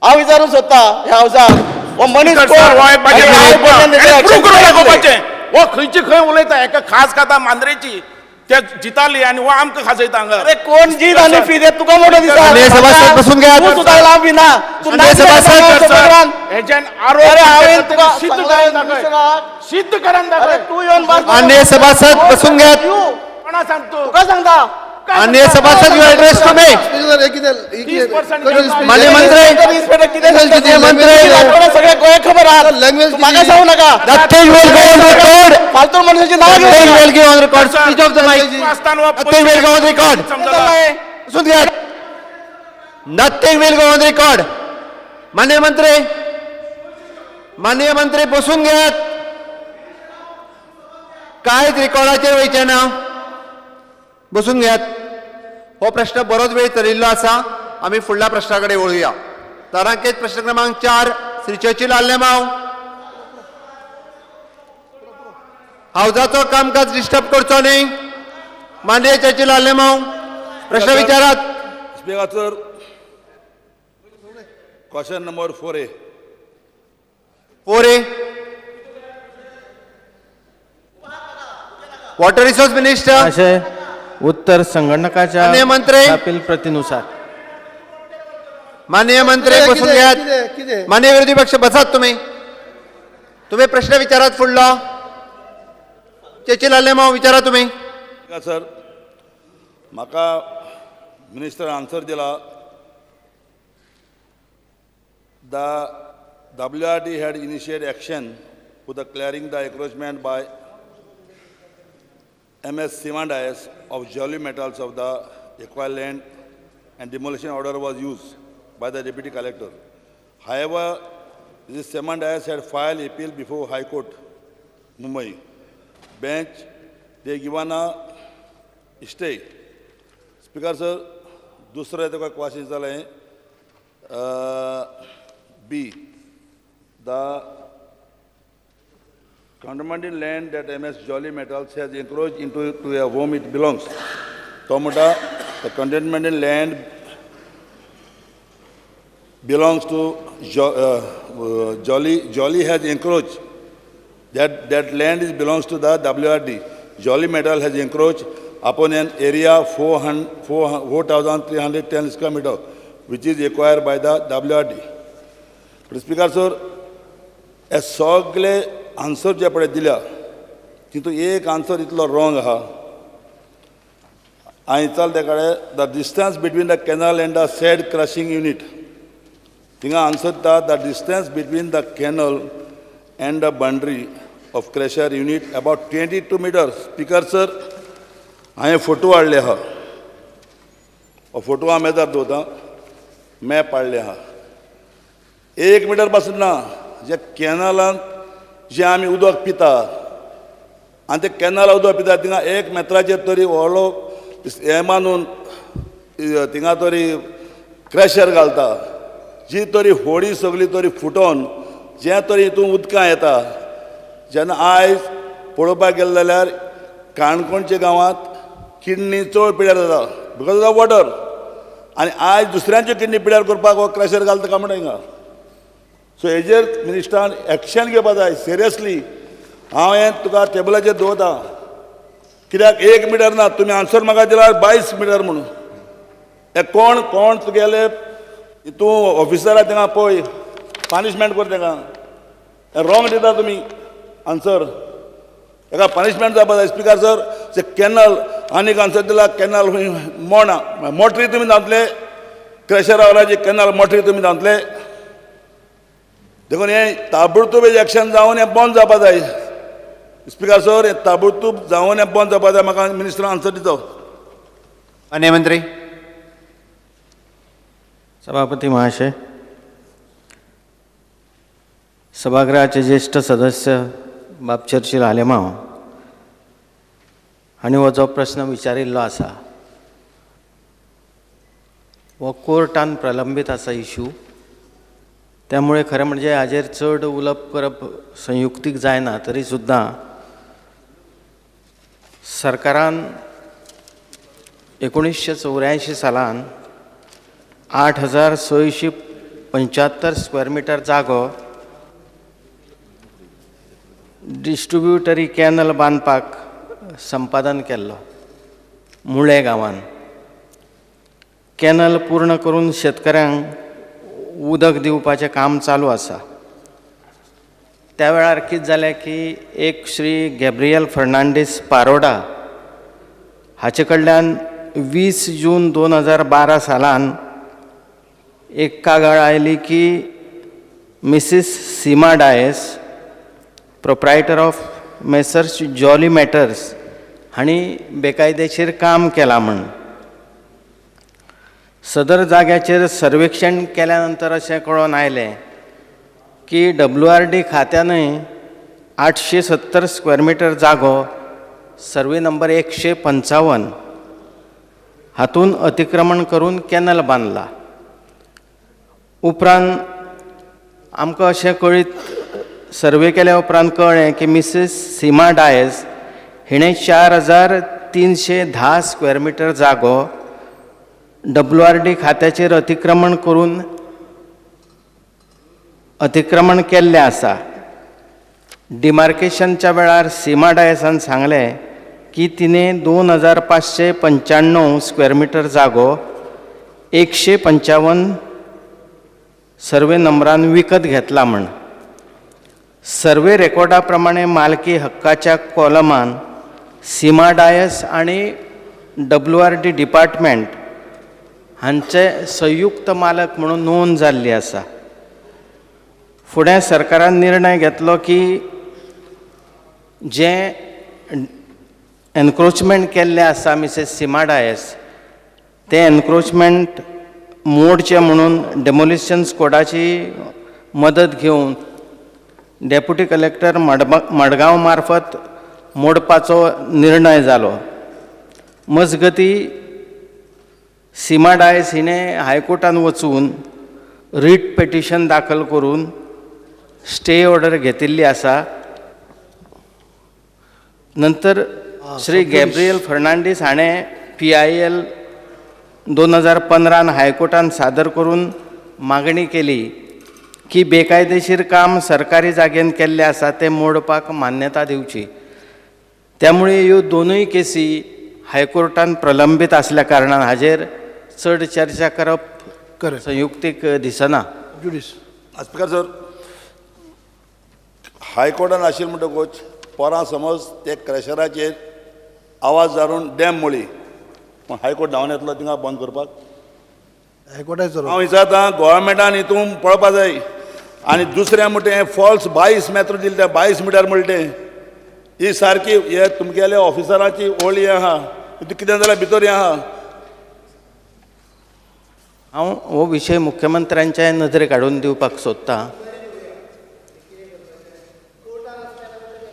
हांव विचारूंक सोदता ह्या हावसाक हो मनीस वो खंयची खंय उलयता एका खास खाता मांद्रेची त्या जिताली आणि वो आमकां खाजयता हांगा अरे कोण जीत आनी फी देत तुका मोठो दिसता माननीय सभासद बसून घ्या. तूं सुद्दां लांब बिना तूं माननीय सभासद हेच्यान अरे हांवेन आरोप तुका सिद्ध सांगलां करून दाखय मिनिस्टराक. सिद्ध करून अरे दाखय तू येवन बस माननीय सभासद बसून घ्या. कोणा सांगतो तुका सांगता माननीय सभासद यू ॲड्रेस टू मी. माननीय मंत्री माननीय मंत्री सगळे गोंय खबर आहात म्हाका सांगू नाका Nothing will go on record. फालतू मनशाची नांव Nothing घेऊ will go on record. Speech of the mic. असताना Nothing will go on record. बसून घ्या. Nothing will go on record. माननीय मंत्री बसून घ्या. कांयच रेकॉर्डाचेर वयचें ना. बसून घेयात. हो प्रश्न बरोच वेळ चलिल्लो आसा. आमी फुडल्या प्रश्ना कडेन वळुया. तारांकीत प्रश्न क्रमांक 4 श्री चर्चिल आल्लेमांव. हावजाचो कामकाज डिस्टर्ब करचो न्ही. माननीय चर्चिल आल्लेमांव प्रश्न विचारात. Speaker sir question number 4A. 4A. Water resource minister. अशें उत्तर संगणकाच्या माननीय मंत्री. छापील प्रतीनुसार माननीय मंत्री बसून घ्यात. माननीय विरोधी पक्ष बसात तुम्ही प्रश्न विचारात फुडलो. चर्चिल आल्लेमांव विचारा तुम्ही. स्पीकर सर म्हाका मिनिस्टर आन्सर दिला the WRD had initiated action for the clearing the encroachment by MS Simandais of Jolly Metals of the acquired land and demolition order was used by the Deputy Collector. However, this Simandais had filed appeal before High Court, Mumbai. Bench, they given a stay. Speaker sir, दूसरा तो question चला है B. The condemned land that MS Jolly Metals has encroached into to a home it belongs. Tomata, the condemned land belongs to Jolly has encroached. That land belongs to the WRD. Jolly Metal has encroached upon an area 4,310 square meter, which is acquired by the WRD. But Speaker sir, हे सगळे answer जे पळय दिल्या तितून एक answer इतलो wrong आहा. हांवें विचारलें ते कडेन the distance between the canal end the sed crushing unit थिंगा आन्सर दिता the distance between the canal end the boundary of crusher unit about 22 meters. Speaker sir हांवें फोटो हाडले आहा. हो फोटो हांव मेजार दवरतां. मॅप हाडले आहा. 1 मीटर पासून ना जे कॅनलान जे आमी उदक पितात आनी ते कॅनला उदक पितात थिंगा 1 metraचेर तरी व्हडलो हे मानून थिंगा तरी क्रॅशर घालता. जी तरी होडी सगळी तरी फुटोन जे तरी हितून उदकां येता. जेन्ना आयज पळोवपाक गेले जाल्यार काणकोणच्या गांवांत किडनी चड पिड्यार जाता बिकॉज ऑफ वॉटर. आनी आयज दुसऱ्यांच्यो किडनी पिड्यार करपाक हो क्रॅशर घालता काय म्हणटा हिंगा. सो हेजेर मिनिस्टरान एक्शन घेवपा जाय सिरियसली. हांव हें तुका टेबलाचेर दवरतां. कित्याक 1 मीटर ना तुमी आन्सर म्हाका दिल्यार 22 मीटर म्हणून. हे कोण तुगेले तूं ऑफिसरा थिंगा पळय पनिशमेंट कर ताका. हे रॉंग दिता तुमी आन्सर. ताका पनिशमेंट जावपा जाय. स्पीकर सर जे कॅनल आनीक आन्सर दिला कॅनल मोडना मोटरी तुमी जातले क्रॅशर वाल्याची कॅनल मोटरी तुमी जातले. देखून हें ताबडतोब एक्शन जावन हें बंद जावपा जाय. स्पीकर सर हें ताबडतोब जावन हें बंद जावपा जाय. म्हाका मिनिस्टर आन्सर दितो. माननीय मंत्री. सभापती महाशय, सभागृहाचे ज्येष्ठ सदस्य बाब चर्चिल आलेमाव हांणी हो जो प्रश्न विचारिल्लो आसा हो कोर्टान प्रलंबीत आसा इश्यू. त्यामुळे खरें म्हणजे हाजेर चड उलोवप करप संयुक्तीक जायना, तरी सुद्दां सरकारान 1984 सालान 8,675 स्क्वेअर मिटर जागो डिस्ट्रिब्युटरी कॅनल बांदपाक संपादन केल्लो मुळे गांवांत. कॅनल पूर्ण करून शेतकऱ्यांक उदक दिवपाचें काम चालू आसा. त्या वेळार कितें जालें की एक श्री गॅब्रियल फर्नांडीस पारोडा हाचे कडल्यान 20 जून 2012 सालान एक कागाळ आयली की Mrs Seema Dias, proprietor of Messrs Jolly Matters हांणी बेकायदेशीर काम केलां म्हण. सदर जाग्याचेर सर्वेक्षण केल्या नंतर अशें कळोन आयलें की WRD खात्यानय 870 स्क्वेअर मिटर जागो सर्वे नंबर 155 हातून अतिक्रमण करून कॅनल बांदला. उपरांत आमकां अशें कळीत सर्वे केल्या उपरांत कळ्ळें की मिसेस सीमा डायस हिणें 4,310 स्क्वेअर मिटर जागो WRD खात्याचेर अतिक्रमण केल्लें आसा. डिमार्केशनच्या वेळार सीमा डायसान सांगलें की तिणें 2,595 स्क्वेअर मिटर जागो 155 सर्वे नंबरान विकत घेतला म्हण. सर्वे रेकॉर्डा प्रमाणे मालकी हक्काच्या कॉलमान सीमा डायस आनी WRD डिपार्टमेंट हांचे संयुक्त मालक म्हणून नोंद जाल्ली आसा. फुडें सरकारान निर्णय घेतलो की जें एनक्रोचमेंट केल्लें आसा मिसेस सीमा डायस तें एनक्रोचमेंट मोडचें म्हणून डेमोलिशन स्क्वॉडाची मदत घेवन डेप्युटी कलेक्टर मडगांव मार्फत मोडपाचो निर्णय जालो. मजगती सीमा डायस हिणें हायकोर्टान वचून रीट पेटिशन दाखल करून स्टे ऑर्डर घेतिल्ली आसा. नंतर श्री गॅब्रियल फर्नांडीस हाणें PIL 2015 हायकोर्टान सादर करून मागणी केली की बेकायदेशीर काम सरकारी जागेन केल्लें आसा तें मोडपाक मान्यता दिवची. त्यामुळे ह्यो दोनूय केसी हायकोर्टान प्रलंबीत आसल्या कारणान हाजेर चड चर्चा करप संयुक्तीक दिसना. स्पीकर सर, हायकोर्टान आशिल्लें म्हणटकूच पोरां समज ते क्रॅशराचेर आवाज जारून डॅम मोळी, पण हायकोर्ट धांवन येतलो थिंगा बंद करपाक. हायकोर्टाचो हांव विचारतां गोव्हर्मेंटान हितून पळोवपा जाय. आनी दुसरें म्हणटें फॉल्स 22 मेत्र दिले ते 22 मिटर म्हणलें ही सारकी हे तुमगेल्या ऑफिसराची ओळी हें आहा, कितें जाल्यार भितर हें आहा. हांव हो विशय मुख्यमंत्र्यांच्या नदरेक हाडून दिवपाक सोदतां.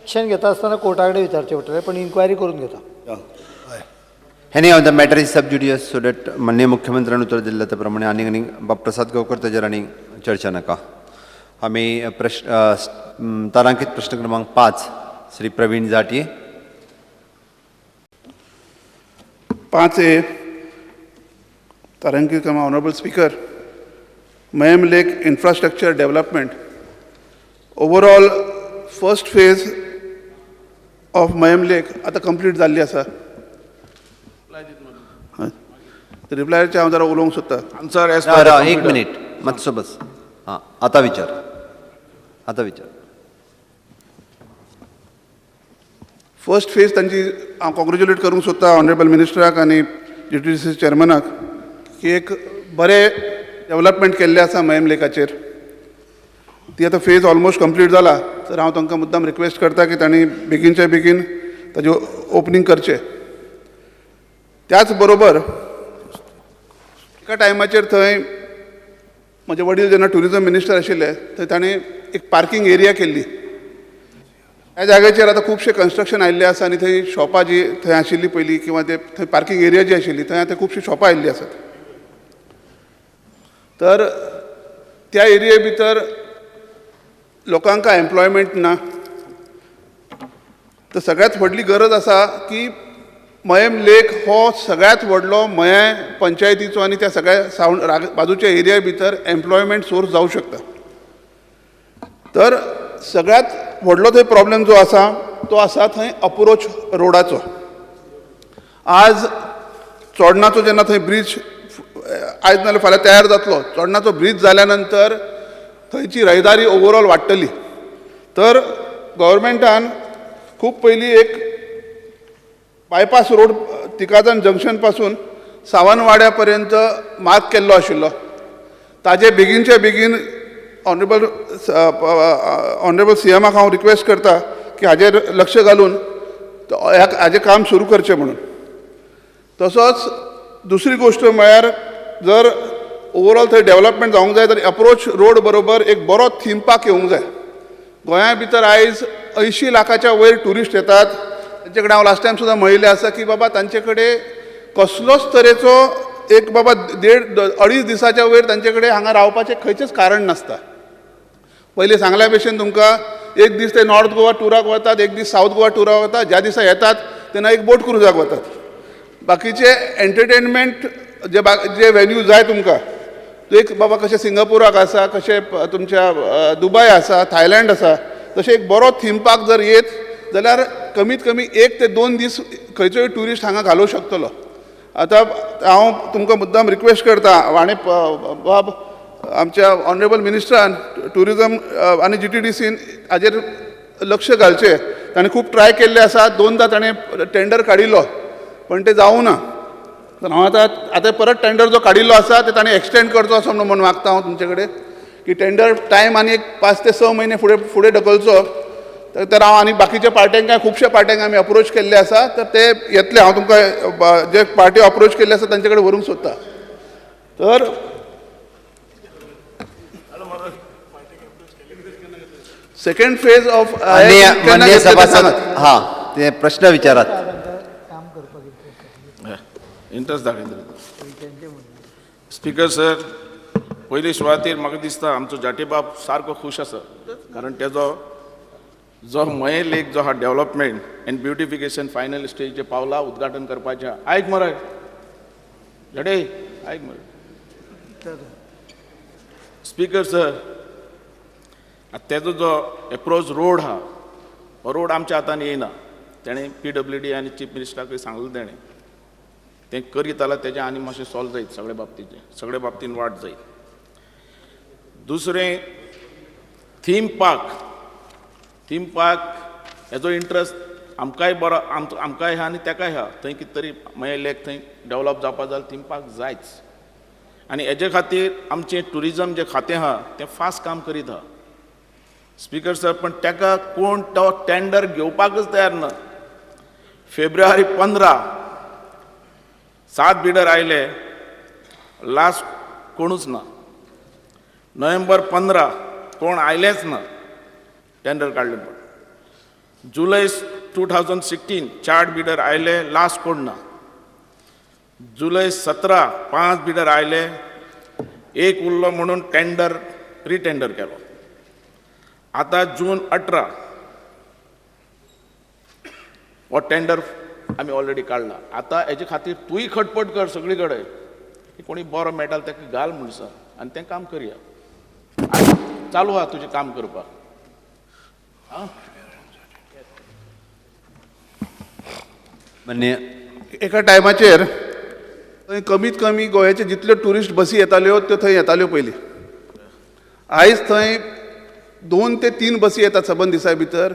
एक्शन घेता आसतना कोर्टा कडेन विचारचें पडटलें, पण इन्क्वायरी करून घेता. Anyhow, the matter is sub judice, so that माननीय मुख्यमंत्र्यांनी उत्तर दिलं त्याप्रमाणे आणि बाब प्रसाद गावकर त्याच्यावर आणि चर्चा नका. आम्ही तारांकित प्रश्न क्रमांक 5 श्री प्रवीण जाटये. 5A तारांकित क्रमांक honourable speaker, Mayem lake infrastructure development. Overall first phase of Mayem lake आता कंप्लीट जाल्ली आसा. रिप्लायचे हांव जरा उलोवंक सोदतां. आन्सर एज एक मिनिट मातसो बस. हां, आता विचार. फर्स्ट फेज तांची हांव कॉंग्रेच्युलेट करूंक सोदतां ऑनरेबल मिनिस्टराक आनी GTDC चेअरमॅनाक की एक बरें डेव्हलपमेंट केल्लें आसा मयम लेकाचेर. ती आतां फेज ऑलमोस्ट कंप्लीट जाला, तर हांव तांकां मुद्दाम रिक्वेस्ट करता की तांणी बेगीनच्या बेगीन ताजें ओपनिंग करचें. त्याच बरोबर एका टायमाचेर थंय म्हजे वडील जेन्ना ट्युरिजम मिनिस्टर आशिल्ले थंय ताणें एक पार्किंग एरिया केल्ली. ह्या जाग्याचेर आतां खुबशे कन्स्ट्रक्शन आयिल्लें आसा आनी थंय शॉपां जी थंय आशिल्लीं पयलीं किंवा ते थंय पार्किंग एरिया जी आशिल्ली थंय आतां खुबशीं शॉपां आयिल्लीं आसात. तर त्या एरिये भितर लोकांक एम्प्लॉयमेंट ना. तर सगळ्यांत व्हडली गरज आसा की मयम लेक हो सगळ्यांत व्हडलो मयें पंचायतीचो आनी त्या सगळ्या बाजूच्या एरिया भितर एम्प्लॉयमेंट सोर्स जावंक शकता. तर सगळ्यांत व्हडलो थंय प्रॉब्लेम जो आसा तो आसा थंय अप्रोच रोडाचो. आज चोडणाचो जेन्ना थंय ब्रीज आयज नाल्यार फाल्यां तयार जातलो, चोडणाचो ब्रीज जाल्या नंतर थंयची रहदारी ओवरऑल वाडटली. तर गव्हर्मेंटान खूब पयलीं एक बायपास रोड तिकाजन जंक्शन पासून सावंतवाड्या पर्यंत मार्क केल्लो आशिल्लो. ताजे बेगीनचे बेगीन ऑनरेबल CMाक हांव रिक्वेस्ट करता की हाजेर लक्ष घालून हाजें काम सुरू करचें म्हणून. तसोच दुसरी गोश्ट म्हळ्यार जर ओवरऑल थंय डेवलपमेंट जावंक जाय जाल्यार अप्रोच रोड बरोबर एक बरो थीम पार्क येवंक जाय. गोंया भितर आयज 80 लाखाच्या वयर टुरिस्ट येतात. तांचे कडेन हांव लास्ट टायम सुद्दां म्हणिल्लें आसा की बाबा तांचे कडेन कसलोच तरेचो एक बाबा 1.5-2 दिसाच्या वयर तांचे कडेन हांगा रावपाचें खंयचेंच कारण नासता. पयलीं सांगल्या भशेन तुमकां एक दीस ते नॉर्थ गोवा टुराक वतात, एक दीस सावथ गोवा टुराक वतात. ज्या दिसा येतात तेन्ना एक बोट क्रुजाक वतात. बाकीचे एंटरटेनमेंट जे वेन्यू जाय तुमकां तो एक बाबा कशें सिंगापुराक आसा, कशें तुमच्या दुबय आसा, थायलँड आसा, तशें एक बरो थीम पार्क जर येत जाल्यार कमीत कमी 1 ते 2 दीस खंयचोय ट्युरिस्ट हांगा घालूंक शकतलो. आतां हांव तुमकां मुद्दाम रिक्वेस्ट करता आनी बाब आमच्या ऑनरेबल मिनिस्टरान ट्युरिजम आनी GTDCन हाजेर लक्ष घालचें. ताणें खूब ट्राय केल्लें आसा. 2दा ताणें टेंडर काडिल्लो पण तें जावूं ना. तर हांव आतां परत टेंडर जो काडिल्लो आसा ते ताणें एक्सटेंड करचो असो म्हणून मागता हांव तुमचे कडेन की टेंडर टायम आनी 5 ते 6 म्हयने फुडें ढकलचो. तर हांव आनी बाकीच्या पार्ट्यांक खुबशा पार्ट्यांक आमी अप्रोच केल्ले आसा. तर ते येतले. हांव तुमकां जे पार्ट्यो अप्रोच केल्ले आसा तांचे कडेन व्हरूंक सोदता. तर सेकंड फेज ऑफ माननीय सभासद हां ते प्रश्न विचारात. इंट्रस्ट दाखयतले. स्पीकर सर, पयली सुवातेर म्हाका दिसता आमचो जाटे बाब सारको खूश आसा. कारण तेजो जो मये लेक जो हा development end beautification final stage पावला उद्घाटन करपाचें. आयक मरे जाडे, आयक मरे. स्पीकर सर, तेजो जो एप्रोच रोड हा हो रोड आमच्या हातान येयना. तेणें PWD आनी चीफ मिनिस्टराकय सांगलें तेणें तें करीत जाल्यार तेजें आनी मातशें सॉल्व जायत सगळे बाबतीन वाट जायत. दुसरें थीम पार्क हेजो इंट्रस्ट आमकांय बरो आमकांय आहा आनी तेकाय आहा. थंय कितें तरी मये लेक थंय डेवलप जावपा जाल्यार थीम पार्क जायच. आनी हेजे खातीर आमचें ट्युरिजम जें खातें आहा तें फास्ट काम करीत आहा. स्पीकर सर, पण तेका कोण तो टेंडर घेवपाकच तयार ना. फेब्रुवारी 15 7 बिडर आयले, लास्ट कोणूच ना. नोव्हेंबर 15 कोण आयलेच ना टेंडर काडले पण. जुलय 2016 4 बिडर आयले, लास्ट कोण ना. जुलय 17 5 बिडर आयले, एक उरलो म्हणून टेंडर रिटेंडर केलो. आता जून 18 हो टेंडर आमी ऑलरेडी काडला. आता हेजे खातीर तूंय खटपट कर सगळी कडेन की कोणी बरो मेळटा ताका घाल म्हणून सांग आनी तें काम करया. चालू आहा तुजें काम करपाक. माननीय एका टायमाचेर थंय कमीत कमी गोंयाचे जितल्यो ट्युरिस्ट बसी येताल्यो त्यो थंय येताल्यो पयलीं. आयज थंय 2 ते 3 बसी येतात सबंद दिसा भितर.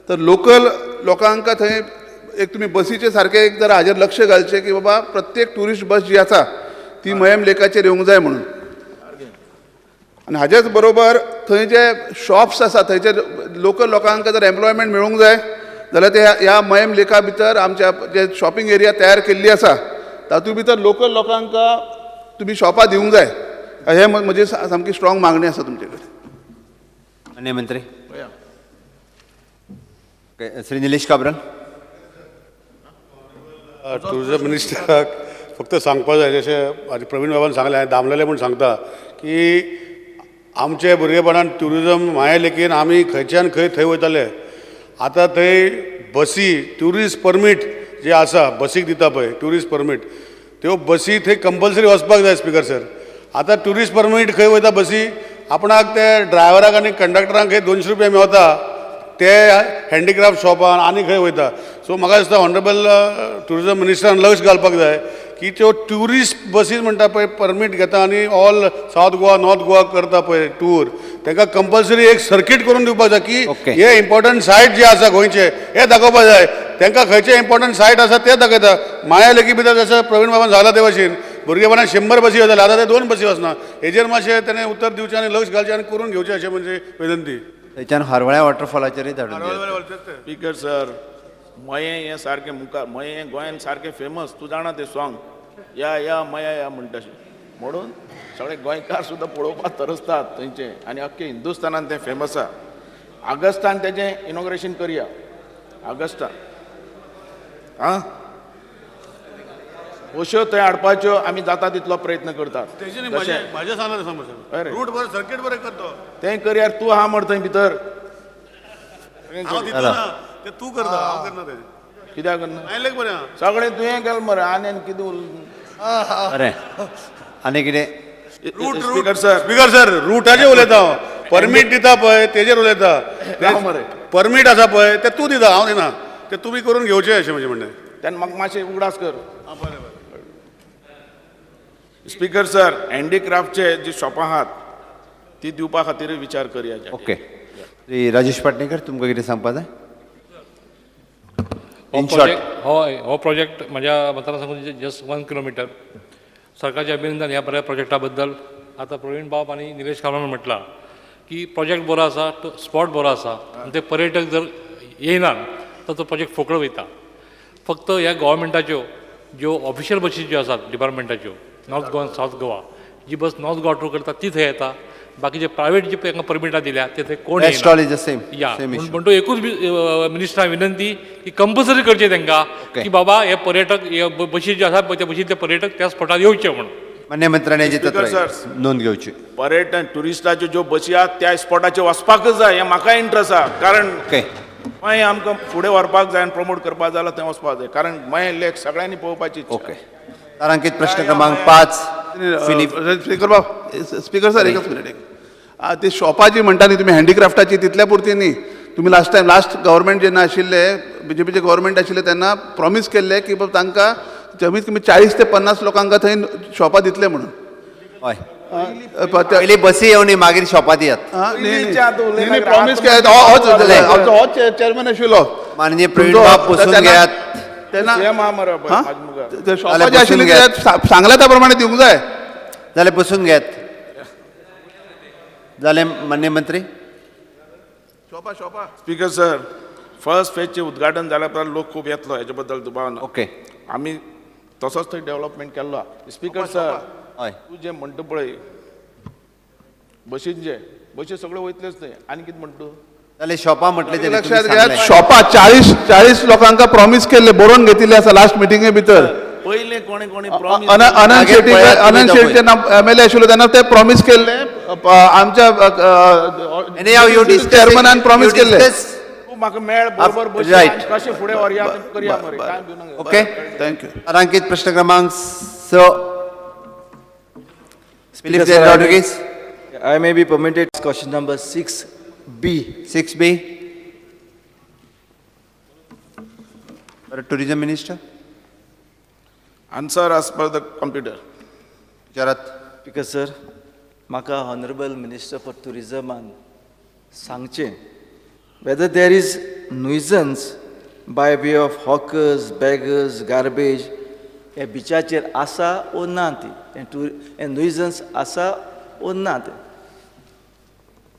तर लोकल लोकांक थंय एक तुमी बसीचे सारके एक जर हाजेर लक्ष घालचें की बाबा प्रत्येक ट्युरिस्ट बस जी आसा ती मयम लेकाचेर येवंक जाय म्हणून. आनी हाजेच बरोबर थंय जे शॉप्स आसा थंयचे लोकल लोकांक जर एम्प्लॉयमेंट मेळूंक जाय जाल्यार ते ह्या मयम लेका भितर आमच्या जे शॉपिंग एरिया तयार केल्ली आसा तातूंत भितर लोकल लोकांक तुमी शॉपां दिवंक जाय हे म्हजी सामकी स्ट्रॉंग मागणी आसा तुमचे कडेन. माननीय मंत्री. ओके, श्री निलेश काब्राल. टुरिजम मिनिस्टराक फक्त सांगपा जाय जशें प्रवीण बाबान सांगलें हांवें दामलेले म्हूण सांगता की आमचे भुरगेपणान ट्युरिजम मायेलेकीन आमी खंयच्यान खंय थंय वयताले. आतां थंय बसी ट्युरिस्ट परमीट जे आसा बसीक दिता पळय ट्युरिस्ट परमीट त्यो बसी थंय कंपल्सरी वचपाक जाय स्पिकर सर. आतां ट्युरिस्ट परमीट खंय वयता बसी आपणाक ते ड्रायव्हराक आनी कंडक्टरांक खंय 200 रुपया मेळटा ते हँडीक्राफ्ट शॉपान आनी खंय वयता. सो म्हाका दिसता ऑनरेबल ट्युरिजम मिनिस्टरान लक्ष घालपाक जाय की त्यो ट्युरिस्ट बसीस म्हणटा पळय परमीट घेता आनी all south Goa north Goa करता पळय टूर तांकां कंपल्सरी एक सर्कीट करून दिवपाक जाय की हे इम्पॉर्टंट सायट जे आसा गोंयचे हे दाखोवपाक जाय. तांकां खंयचे इम्पॉर्टंट सायट आसा ते दाखयता. माया लेकी भितर जसं प्रवीण बाबान सांगला ते भशेन भुरगेपणान 100 बसी वताले आतां ते 2 बसी वचना. हेजेर मातशें ताणें उत्तर दिवचें आनी लक्ष घालचें आनी करून घेवचें अशें म्हणजे विनंती. थंयच्यान हरवळ्या वॉटरफॉलाचेरय धाडून दियात. स्पीकर सर मये हें सारकें मुखार मये हें गोंयान सारकें फेमस. तूं जाणा तें सॉंग या या मया या म्हणटा म्हणून सगळे गोंयकार सुद्दां पळोवपाक तरसतात थंयचे आनी अख्खे हिंदुस्थानान तें फेमस आसा. ऑगस्टान तेजें इनॉग्रेशन करया ऑगस्टान. आं अश्यो थंय हाडपाच्यो आमी जाता तितलो प्रयत्न करतात. म्हाज्या सांगला समज रूट बरें सर्कीट बरें करता तें करयार तूं आहा मर थंय भितर ते तूं करता हांव करना तेजें कित्याक करना आयलेक बरें आहा सगळें तुवें केलें मरे आनी कितें बरें आनी कितें. स्पीकर सर रुटाचेर उलयता हांव. परमीट दिता पळय तेजेर उलयता. परमीट आसा पळय ते तूं दिता हांव दिना ते तुमी करून घेवचें अशें म्हजें म्हणणें. तेन्ना म्हाका मातशें उगडास कर. स्पीकर सर हँडीक्राफ्टचे जी शॉपां आहात ती दिवपा खातीर विचार करया. ओके, श्री राजेश पाटणेकर तुमकां कितें सांगपाक जाय. हय हो प्रोजेक्ट म्हाज्या मतान सांगून जस्ट 1 किलोमिटर. सरकारचे अभिनंदन ह्या बऱ्या प्रोजेक्टा बद्दल. आतां प्रवीण बाब आनी निलेश काब्राल म्हटलां की प्रोजेक्ट बरो आसा स्पॉट बरो आसा आनी ते पर्यटक जर येयनात तर तो प्रोजेक्ट फुकट वयता. फक्त ह्या गव्हर्मेंटाच्यो ज्यो ऑफिशियल बसीस ज्यो आसात डिपार्टमेंटाच्यो नॉर्थ गोवा सावथ गोवा जी बस नॉर्थ गोवा टूर करता ती थंय येता. बाकीचे प्रायवेट जे तांकां परमिटां दिल्या ते थंय कोण या म्हणटो एकूच मिनिस्टरान विनंती की कंपल्सरी करचें तांकां की बाबा हे पर्यटक बसी ज्यो आसात त्या बसींतले पर्यटक त्या स्पॉटार येवचे म्हणून. मान्य मंत्र्याने नोंद घेवची. पर्यटन ट्युरिस्टाच्यो ज्यो बसी आहात त्या स्पॉटाचेर वचपाकच जाय हें म्हाका इंट्रस्ट आहा. कारण मागीर आमकां फुडें व्हरपाक जाय आनी प्रमोट करपाक जाय थंय वचपाक जाय. कारण मागीर लेख सगळ्यांनी पळोवपाची. ओके, तारांकीत प्रश्न क्रमांक 5. स्पीकर सर एकच मिनिट. ते शॉपां जी म्हणटा न्ही तुमी हँडीक्राफ्टाची तितल्या पुरती न्ही. तुम्ही लास्ट गव्हर्मेंट जेन्ना आशिल्ले BJPचे गव्हर्मेंट आशिल्ले तेन्ना प्रॉमीस केल्ले की बाबा तांकां कमीत कमी 40 ते 50 लोकांक थंय शॉपां दितले म्हणून. हय पयलीं बसी येवनी मागीर शॉपां दियात. प्रॉमीस केले हो चेअरमॅन आशिल्लो माननीय प्रवीण बाब बसून घेयात. तेन्ना शॉपां जी आशिल्ली सांगल्या त्या प्रमाणे दिवंक जाय जाल्यार बसून घेयात. जालें मान्य मंत्री. शॉपा स्पीकर सर फर्स्ट फेजचे उद्घाटन जाल्या उपरांत लोक खूब येतलो हेजे बद्दल दुबाव ना. ओके, आमी तसोच थंय डेव्हलपमेंट केल्लो आहा. स्पीकर सर हय तूं जें म्हणटा पळय बसीन बसी सगळ्यो वयतल्योच थंय आनी कितें म्हणटा जाल्यार शॉपां म्हटलें लक्षात घ्या. शॉपां 40 लोकांक प्रॉमीस केल्ले बरोवन घेतिल्ले आसा लास्ट मिटिंगे भितर. पयले कोणी अनंत शेट्टी MLA आशिल्लो तेन्ना ते प्रॉमीस केल्ले आमच्या चेअरमॅनान प्रॉमीस केल्ले. म्हाका मेळ बरोबर बसी कशें फुडें व्हरया करया मरे काय भिवनाका. Okay, thank you. तारांकीत प्रश्न क्रमांक 6. Philip J. Rodriguez. I may be permitted question number 6B. 6B. Tourism Minister. Answer as per the computer. Jarat. Because sir, म्हाका Honorable Minister for Tourism सांगचें whether there is nuisance by way of hawkers, beggars, garbage ह्या बिचाचेर आसा ओ ना ती nuisance आसा ओ ना ते.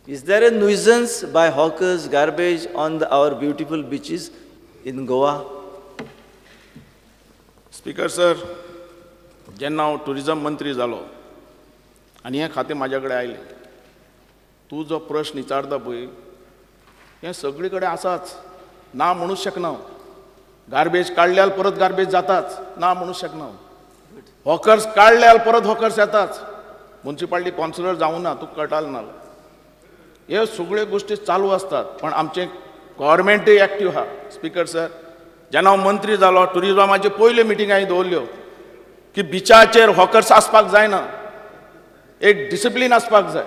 Is there a nuisance by hawkers, garbage on our beautiful beaches in Goa? Speaker sir, जेन्ना हांव टुरिजम मंत्री जालो आनी हें खातें म्हाज्या कडेन आयलें, तूं जो प्रश्न विचारता पळय हें सगळे कडेन आसाच, ना म्हणूंक शकना हांव. गार्बेज काडल्यार परत गार्बेज जाताच, ना म्हणूंक शकना हांव. हॉकर्स काडल्यार परत हॉकर्स येताच. म्युन्सिपालिटी कावन्सिलर जावं ना, तुका कळटालें ना. हे सगळ्यो गोश्टी चालू असतात, पण आमचें गव्हर्मेंटूय एक्टीव आहा. स्पिकर सर, जेन्ना हांव मंत्री जालो टुरिजमाचे पयल्यो मिटींग हांवें दवरल्यो की बिचाचेर हॉकर्स आसपाक जायना, एक डिसिप्लीन आसपाक जाय.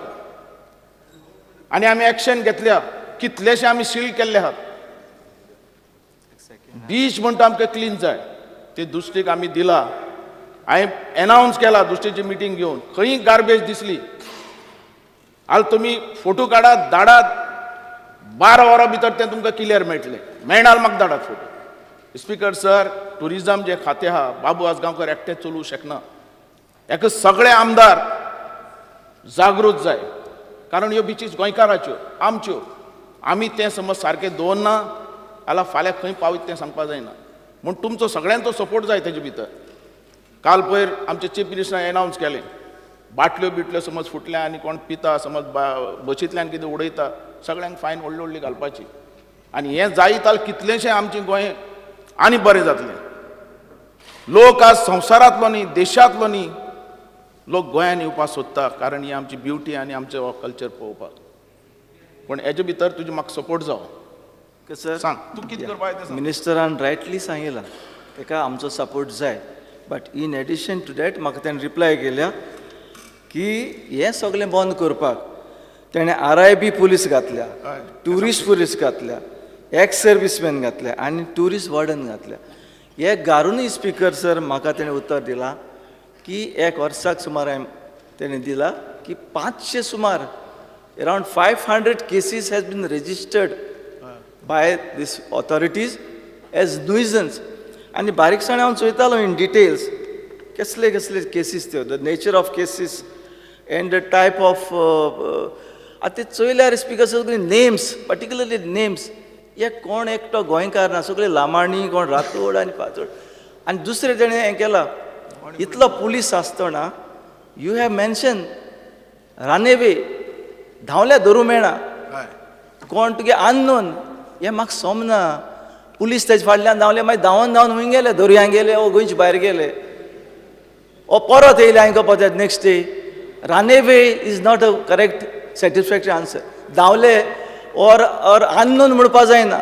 आनी आमी एक्शन घेतल्या, कितलेशे आमी सील केल्ले आहात. बीच म्हणटा आमकां क्लीन जाय, ते दुसरीक आमी दिला. हांवें एनावन्स केला दुसरीची मिटींग घेवन, खंय गार्बेज दिसली हाल तुमी फोटो काडात, धाडात, 12 वरां भितर तें तुमकां क्लियर मेळटलें. मेळनाल म्हाका धाडात फोटो. स्पिकर सर, टुरिजम जे खातें आहा बाबू आसगांवकर एकटे चलोवंक शकना. हेका सगळे आमदार जागृत जाय, कारण ह्यो बिचीस गोंयकाराच्यो, आमच्यो. आमी तें समज सारकें दवरना जाल्यार फाल्यां खंय पावयत तें सांगपाक जायना. म्हूण तुमचो सगळ्यांचो सपोर्ट जाय तेजे भितर. काल पयर आमचे चीफ मिनिस्टरान एनावन्स केलें, बाटल्यो बिटल्यो समज फुटल्या आनी कोण पिता समज बशींतल्यान कितें उडयता, सगळ्यांक फायन व्हडली व्हडली घालपाची. आनी हें जायत जाल्यार कितलेशें आमचें गोंय आनी बरें जातलें. लोक आज संवसारांतलो न्ही, देशांतलो न्ही, लोक गोंयांत येवपाक सोदता, कारण ही आमची ब्युटी आनी आमचो हो कल्चर पळोवपाक. पण हेजे भितर तुजें म्हाका सपोर्ट जावं. सर सांग तूं कितें करपाक जाय तें सांग. मिनिस्टरान रायटली सांगिलां ताका आमचो सपोर्ट जाय. But in addition to that म्हाका ताणें रिप्लाय केल्या की हें सगळें बंद करपाक ताणें RIB पुलीस घातल्या, ट्युरिस्ट पुलीस घातल्या, एक्स सर्विसमॅन घातल्या आनी ट्युरिस्ट वॉर्डन घातल्या. हे घालूनय स्पिकर सर म्हाका ताणें उतर दिलां की 1 वर्साक सुमार ताणें दिला की 500 सुमार around 500 cases has been registered by these authorities as nuisance. आनी बारीकसाण हांव चोयतालो इन डिटेल्स कसले कसले केसीस त्यो, the nature of cases end the type of. आतां ते चोयल्यार स्पिकर सगळे नेम्स, पर्टिक्युलरली नेम्स, हे कोण एकटो गोंयकार ना, सगळे लामाणी, कोण रातोड आनी पातोड. आनी दुसरें तेणें हें केलां, इतलो पुलीस आसतना यू हॅव मेन्शन रानेवे, धांवल्या धरूं मेळना, कोण तुगे अननोन, हें म्हाका समना. पुलीस तेजे फाटल्यान धांवले, मागीर धांवन धांवन हूंय गेले, दर्यांत गेले, ओ गोंयचे भायर गेले, ओ परत येयले हांवें परत नेक्स्ट डे. रानेवे is not a correct satisfactory answer. धांवले ऑर अननोन म्हणपाक जायना,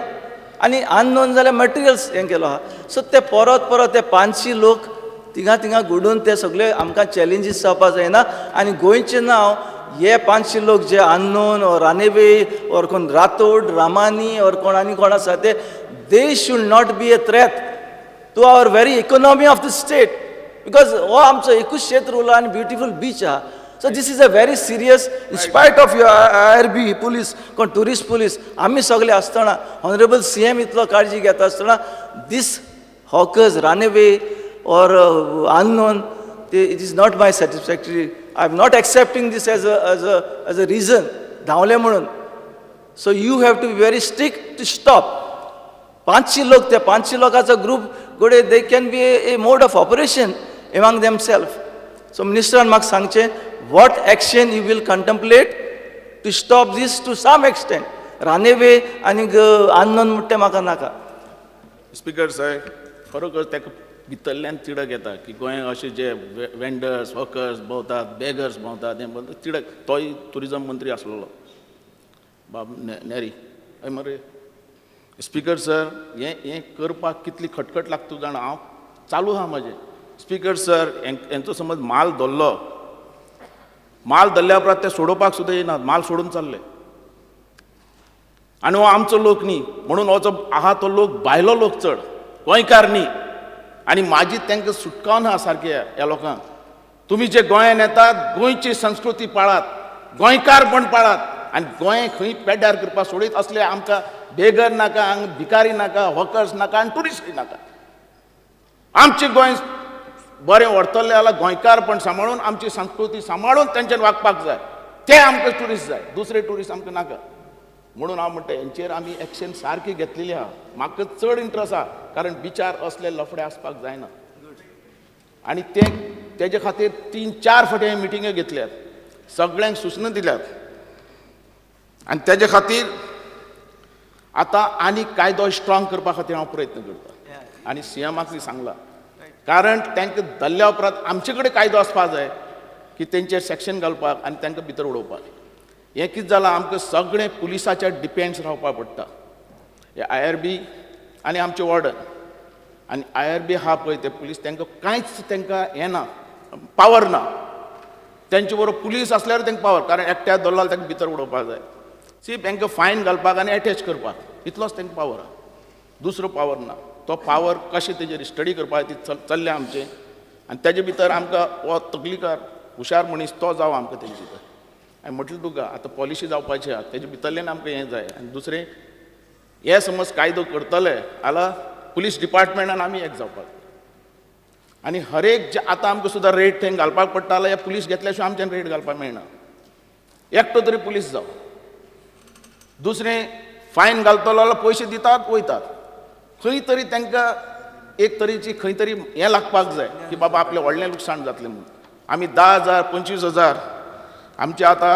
आनी अननोन जाल्यार मटेरियल्स हें केलो आहा. सो ते परत परत ते 500 लोक थिंगा थिंगा घडोवन ते सगळे आमकां चॅलेंजीस जावपाक जायना. आनी गोंयचें नांव हे 500 लोक जे अननोन ऑर रानेवे ऑर कोण रातोड, रामानी ऑर कोण आनी कोण आसा ते, they should not be a threat to our very economy of the state. Because हो आमचो एकूच क्षेत्र उरलो आनी ब्युटिफूल बीच आहा. So this is a very serious, in spite of your IRB police, कोण ट्युरिस्ट पुलीस, आमी सगळे आसतना, ऑनरेबल CM इतलो काळजी घेता आसतना, this hawkers, runaway or unknown, it is not my satisfactory. I am not accepting this as a reason धांवले म्हणून. So you have to be very strict to stop. 500 लोक, त्या 500 लोकांचो ग्रूप घोडे, they can be a mode of operation among themselves. So मिनिस्टरान म्हाका सांगचें, what action you will contemplate to stop this to some extent. Runaway आनी unknown म्हणटा तें म्हाका नाका. स्पिकर साहेब, खरोखर ताका भितरल्यान तिडक येता की गोंयांत अशे जे वेंडर्स, हॉकर्स भोंवतात, बेगर्स भोंवतात, हें भोंवतात, तिडक. तोय टुरिजम मंत्री आसलेलो बाब नेरी. हय मरे स्पिकर सर, हें करपाक कितली खटखट लागता तूं जाणा. हांव चालू आहा म्हाजें. स्पिकर सर, हेंचो समज माल धरलो, माल धरल्या उपरांत ते सोडोवपाक सुद्दां येनात, माल सोडून चालले. आनी हो आमचो लोक न्ही, म्हणून हो जो आहा तो लोक भायलो लोक चड, गोंयकार न्ही. आनी म्हाजी तांकां सुटकावन आहा सारकें ह्या लोकांक. तुमी जे गोंयांत येतात, गोंयची संस्कृती पाळात, गोंयकारपण पाळात, आनी गोंय खंय पेड्ड्यार करपाक सोडीत असले आमकां बेगर नाका, हांगा भिकारी नाका, हॉकर्स नाका आनी ट्युरिस्टूय नाका. आमचें गोंय बरें व्हरतलें जाल्यार गोंयकारपण सांबाळून, आमची संस्कृती सांबाळून तेंच्यान वागपाक जाय. ते आमकां ट्युरिस्ट जाय, दुसरे ट्युरिस्ट आमकां नाका. म्हणून हांव म्हणटा हेंचेर आमी एक्शन सारकी घेतलेली आहा. म्हाका चड इंट्रस्ट आहा, कारण बिचार असले लफडे आसपाक जायना. आनी ते तेजे खातीर 3-4 फावटी हांवें मिटिंग्यो घेतल्यात, सगळ्यांक सूचना दिल्यात आनी तेजे खातीर आतां आनी कायदो स्ट्रॉंग करपा खातीर हांव प्रयत्न करतां आनी सीएमाक सांगलां, कारण तांकां धरल्या उपरांत आमचे कडेन कायदो आसपा जाय की तेंचेर सेक्शन घालपाक आनी तांकां भितर उडोवपाक. हें कितें जालां, आमकां सगळें पुलिसाच्या डिपेंड्स रावपाक पडटा. हे IRB आनी आमचे वॉर्डन आनी IRB हा पळय ते पुलीस, तांकां कांयच तांकां हें ना, पावर ना. तेंचे बरोबर पुलीस आसल्यार तांकां पावर, कारण एकट्याक धरलो तांकां भितर उडोवपाक जाय. सी तांकां फायन घालपाक आनी अटॅच करपाक, इतलोच तांकां पावर आहा, दुसरो पावर ना. तो पावर कशें तेजेर स्टडी करपाक ती चल्लें आमचें आनी तेजे भितर आमकां हो तकलीकार हुशार मनीस तो जावं आमकां तेजे भितर. हांवें म्हटलें तुका आतां पॉलिसी जावपाची आहा, तेजे भितरल्यान आमकां हें जाय. आनी दुसरें, हे समज कायदो करतले जाल्यार पुलीस डिपार्टमेंटान आमी एक जावपाक. आनी हर एक जे आतां आमकां सुद्दां रेट थंय घालपाक पडटा जाल्यार पुलीस घेतल्या शिवाय आमच्यान रेट घालपाक मेळना. एकटो तरी पुलीस जावं. दुसरें, फायन घालतलो जाल्यार पयशे दितात वयतात. खंय तरी तांकां एक तरेची खंय तरी हें लागपाक जाय की बाबा आपलें व्हडलें लुकसाण जातलें म्हणून. आमी 10,000 25,000 आमचे आतां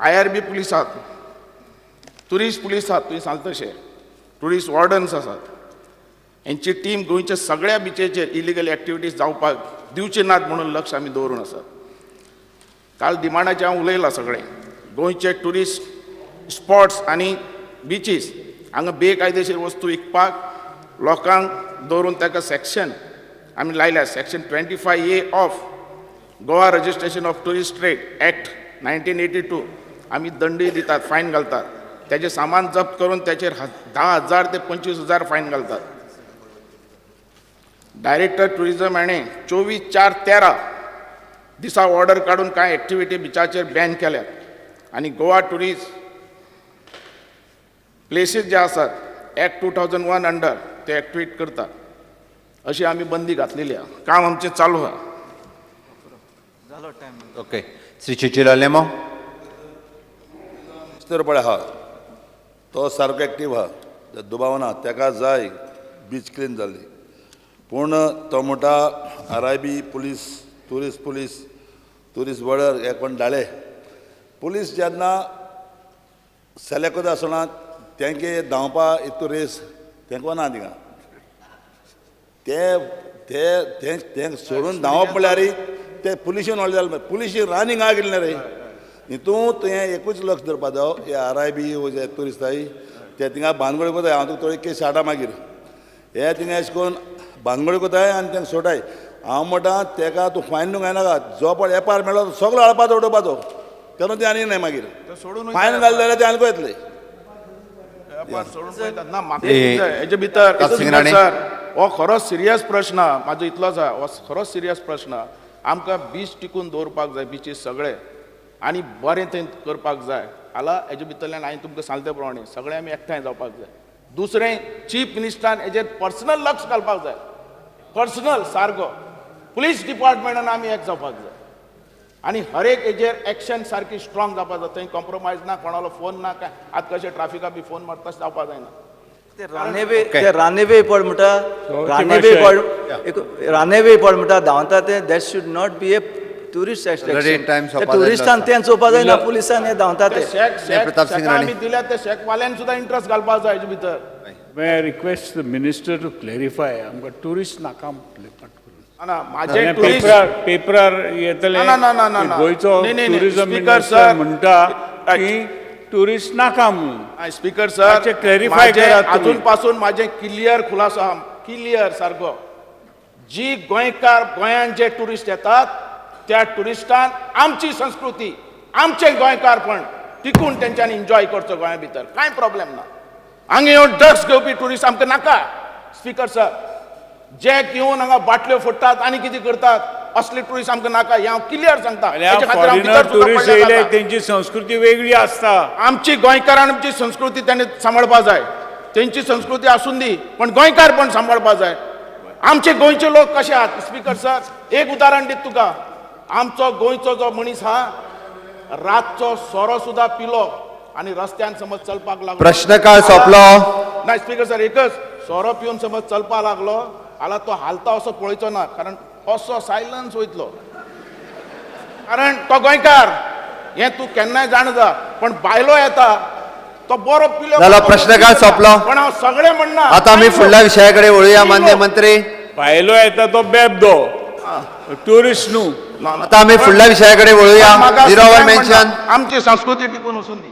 IRB पुलीस आहात, ट्युरिस्ट पुलीस आहात, तुवें सांगले तशें ट्युरिस्ट वॉर्डन्स आसात, हेंची टीम गोंयच्या सगळ्या बिचेचेर इलिगल एक्टिविटीज जावपाक दिवचे नात म्हणून लक्ष आमी दवरून आसात. काल दिमाडाचें हांव उलयलां सगळें. गोंयचे ट्युरिस्ट स्पॉट्स आनी बिचीस हांगा बेकायदेशीर वस्तू विकपाक लोकांक दवरून ताका सेक्शन आमी लायल्या, section 25A of Goa registration of tourist trade act 1982 आमी दंडय दितात, फायन घालतात. तेजें सामान जप्त करून त्याचेर 10,000 ते 25,000 फायन घालतात. डायरेक्टर ट्युरिझम हाणें 24/4/13 दिसा ऑर्डर काडून कांय एक्टिविटी बिचाचेर बॅन केल्यात आनी गोवा ट्युरिस्ट प्लेसीस जे आसात एक्ट 2001 अंडर ते एक्टिवेट करतात अशी आमी बंदी घातलेली आहा. काम आमचें चालू आहा. ओके. श्री चिचिरो लेमो. मिस्टर पळय आहा तो सारको एक्टीव आहा, दुबावना, ताका जाय बीच क्लीन जाल्ली. पूण तो म्हणटा RIB पुलीस, ट्युरिस्ट बॉर्डर हे कोण धाडे. पुलीस जेन्ना सेलेक्ट करता आसतना तेंके धांवपा इतू रेस तेंको ना थिंगा. ते सोडून धांवप म्हळ्यार ते पुलिशेन व्हडलें जालें. पुलिशेन रनिंग आ गेलें रे. हितून तुवें एकूच लक्ष धरपा जाय, हे RIB वो जे ट्युरिस्ट आहाय ते थिंगा भानगडी कोताय. हांव तुका थोडी केस हाडा मागीर. हे थिंगा अशें करून भानगडी कोताय आनी तांकां सोडाय. हांव म्हणटा ताका तूं फायन न्हू घायनाका, जो पळय एपार मेळ्ळो तो सगळो हाडपाचो उडोवपाचो, तेन्ना ती आनी नाही मागीर. फायन घाले जाल्यार ते आनी येतले. ना म्हाका हेजे भितर सर हो खरोच सिरियस प्रश्न. म्हाजो इतलोच आहा, हो खरोच सिरियस प्रश्न. आमकां बीच टिकून दवरपाक जाय, बिचीस सगळे, आनी बरें थंय करपाक जाय जाल्यार हेजे भितरल्यान हांवें तुमकां सांगले प्रमाणे सगळे आमी एकठांय जावपाक जाय. दुसरें, चीफ मिनिस्टरान हेजेर पर्सनल लक्ष घालपाक जाय, पर्सनल सारको. पुलीस डिपार्टमेंटान आमी एक जावपाक जाय आनी हर एक हेजेर एक्शन सारकी स्ट्रॉंग जावपाक जाय. थंय कॉम्प्रोमायज ना, कोणालो फोन ना, काय आतां कशें ट्राफिका बी फोन मारता तशें जावपाक जायना. रानेवे पड म्हणटा, रानेवे पड म्हणटा धांवता ते, that should not be a tourist attraction. टुरिस्टान तें चोवपा जायना, पुलिसान हे धांवता ते. आमी दिल्या ते शेकवाल्यान सुद्दां इंट्रस्ट घालपाक जाय हेजे भितर. May I request the minister to clarify? आमकां टुरिस्ट नाका म्हटलें पट करून. ना माझे टुरिस्ट पेपरार येतले गोंयचो टुरिझम मिनिस्टर म्हणटा की टुरिस्ट नाका म्हणून. स्पीकर सर, क्लॅरिफाय करा. हातून पासून माझे क्लियर खुलासो आहा, क्लियर सारको. जी गोंयकार गोंयान जे टुरिस्ट येतात त्या टुरिस्टान आमची संस्कृती, आमचे गोंयकारपण टिकून तेंच्यांनी एन्जॉय करचो गोंया भितर, कांय प्रॉब्लेम ना. हांगा येवन ड्रग्स घेवपी टुरिस्ट आमकां नाका. स्पीकर सर, जे घेवन हांगा बाटल्यो फोडटात आनी कितें करतात असले टुरिस्ट आमकां नाका. हे हांव क्लियर सांगता. टुरिस्ट येयले तेंची संस्कृती वेगळी आसता. आमची गोंयकारांची संस्कृती ताणें सांबाळपा जाय. तेंची संस्कृती आसून दी, पण गोंयकार पण सांबाळपा जाय. आमचे गोंयचे लोक कशे आहात. स्पीकर सर, एक उदाहरण दित तुका. आमचो गोंयचो जो मनीस आहा, रातचो सोरो सुद्दां पिलो आनी रस्त्यान समज चलपाक लागलो. प्रश्न काळ सोंपलो. ना स्पीकर सर, एकच सोरो पिवन समज चलपाक लागलो जाल्यार तो हालता असो पळयचो ना, कारण असो सायलन्स वयतलो कारण तो गोंयकार हें तूं केन्नाय जाण जा पण भायलो येता तो बरो पिलो जालो, प्रश्नकाळ सोंपलो. पण हांव सगळें म्हणना आता आमी फुडल्या विशयाकडे वळुया मान्य मंत्री. भायलो येता तो बेबदो ट्युरिस्ट न्हू आता आमी फुडल्या विशयाकडे वळुया. म्हाका झिरो वन सगळ्यांक मेन्शन. म्हणटा, आमची संस्कृती टिकून वचून दी